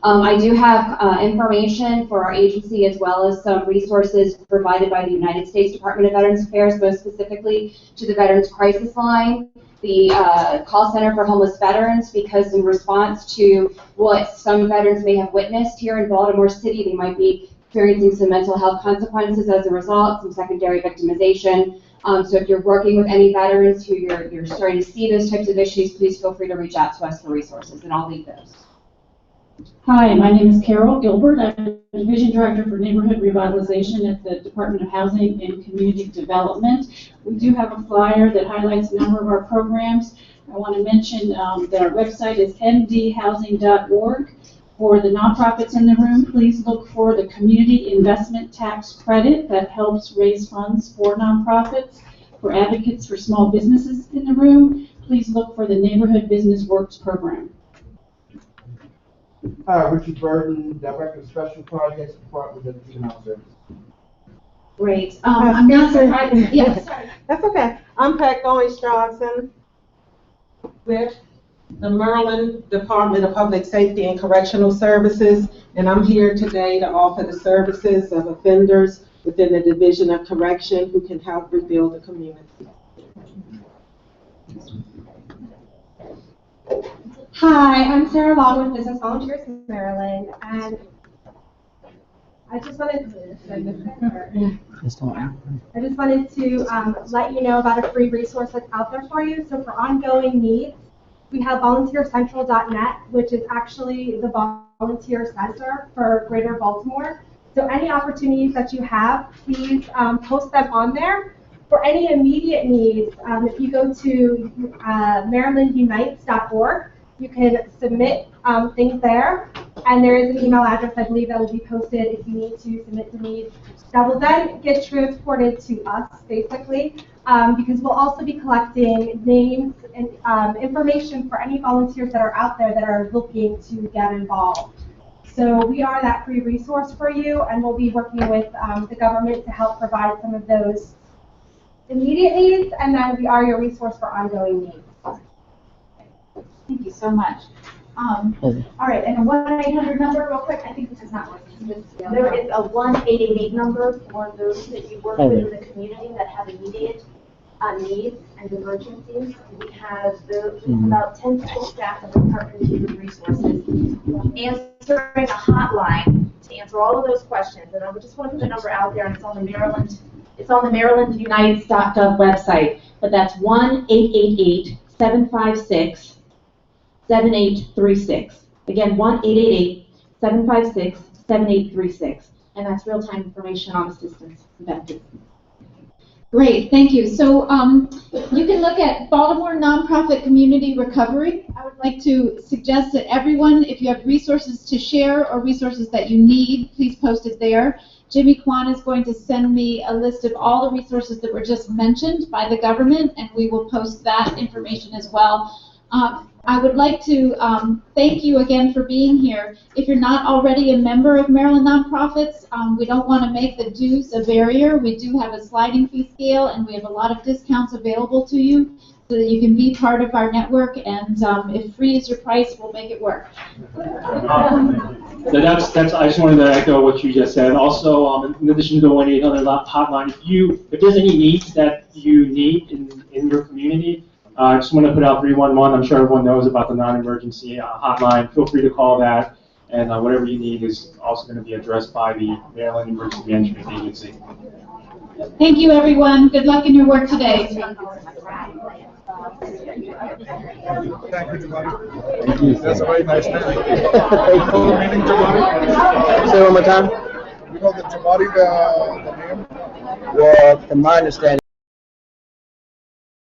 I do have information for our agency as well as some resources provided by the United States Department of Veterans Affairs, most specifically to the Veterans Crisis Line, the call center for homeless veterans, because in response to what some veterans may have witnessed here in Baltimore City, they might be experiencing some mental health consequences as a result, some secondary victimization. So if you're working with any veterans who you're starting to see those types of issues, please feel free to reach out to us for resources, and I'll leave those. Hi, my name is Carol Gilbert. I'm Division Director for Neighborhood Revitalization at the Department of Housing and Community Development. We do have a flyer that highlights a number of our programs. I want to mention that our website is mdhousing.org. For the nonprofits in the room, please look for the Community Investment Tax Credit that helps raise funds for nonprofits. For advocates for small businesses in the room, please look for the Neighborhood Business Works program. Hi, Richard Burton, Director of Special Projects, Department of Juvenile Services. Great. I'm not surprised. Yeah, sorry. That's okay. I'm Pat Goins-Johnson with the Maryland Department of Public Safety and Correctional Services, and I'm here today to offer the services of offenders within the Division of Correction who can help rebuild the community. Hi, I'm Sarah Long with Business Volunteers Maryland, and I just wanted to let you know about a free resource that's out there for you. So for ongoing needs, we have volunteercentral.net, which is actually the volunteer center for Greater Baltimore. So any opportunities that you have, please post them on there. For any immediate needs, if you go to marylandunites.org, you can submit things there, and there is an email address, I believe, that will be posted if you need to submit the needs. That will then get transported to us, basically, because we'll also be collecting names and information for any volunteers that are out there that are looking to get involved. So we are that free resource for you, and we'll be working with the government to help provide some of those immediate needs, and then we are your resource for ongoing needs. Thank you so much. All right, and a 1-800 number real quick. I think this is not working. There is a 1-888 number for those that you work with in the community that have immediate needs and emergencies. We have about 10 people staff in the Department of Human Resources answering a hotline to answer all of those questions. And I would just want to put the number out there, and it's on the MarylandUnites.gov website. But that's 1-888-756-7836. Again, 1-888-756-7836. And that's real-time information on assistance and benefits. Great, thank you. So you can look at Baltimore Nonprofit Community Recovery. I would like to suggest that everyone, if you have resources to share or resources that you need, please post it there. Jimmy Kwan is going to send me a list of all the resources that were just mentioned by the government, and we will post that information as well. I would like to thank you again for being here. If you're not already a member of Maryland Nonprofits, we don't want to make the dues a barrier. We do have a sliding fee scale, and we have a lot of discounts available to you so that you can be part of our network, and if free is your price, we'll make it work. So that's. I just wanted to echo what you just said. Also, in addition to the 1-800 hotline, if there's any needs that you need in your community, I just want to put out 311. I'm sure everyone knows about the non-emergency hotline. Feel free to call that, and whatever you need is also going to be addressed by the Maryland Emergency Management Agency. Thank you, everyone. Good luck in your work today. Thank you, Jamari. Thank you. That's a very nice name. Full meaning, Jamari? Say it one more time. You know the Jamari, the name? Well, from my understanding,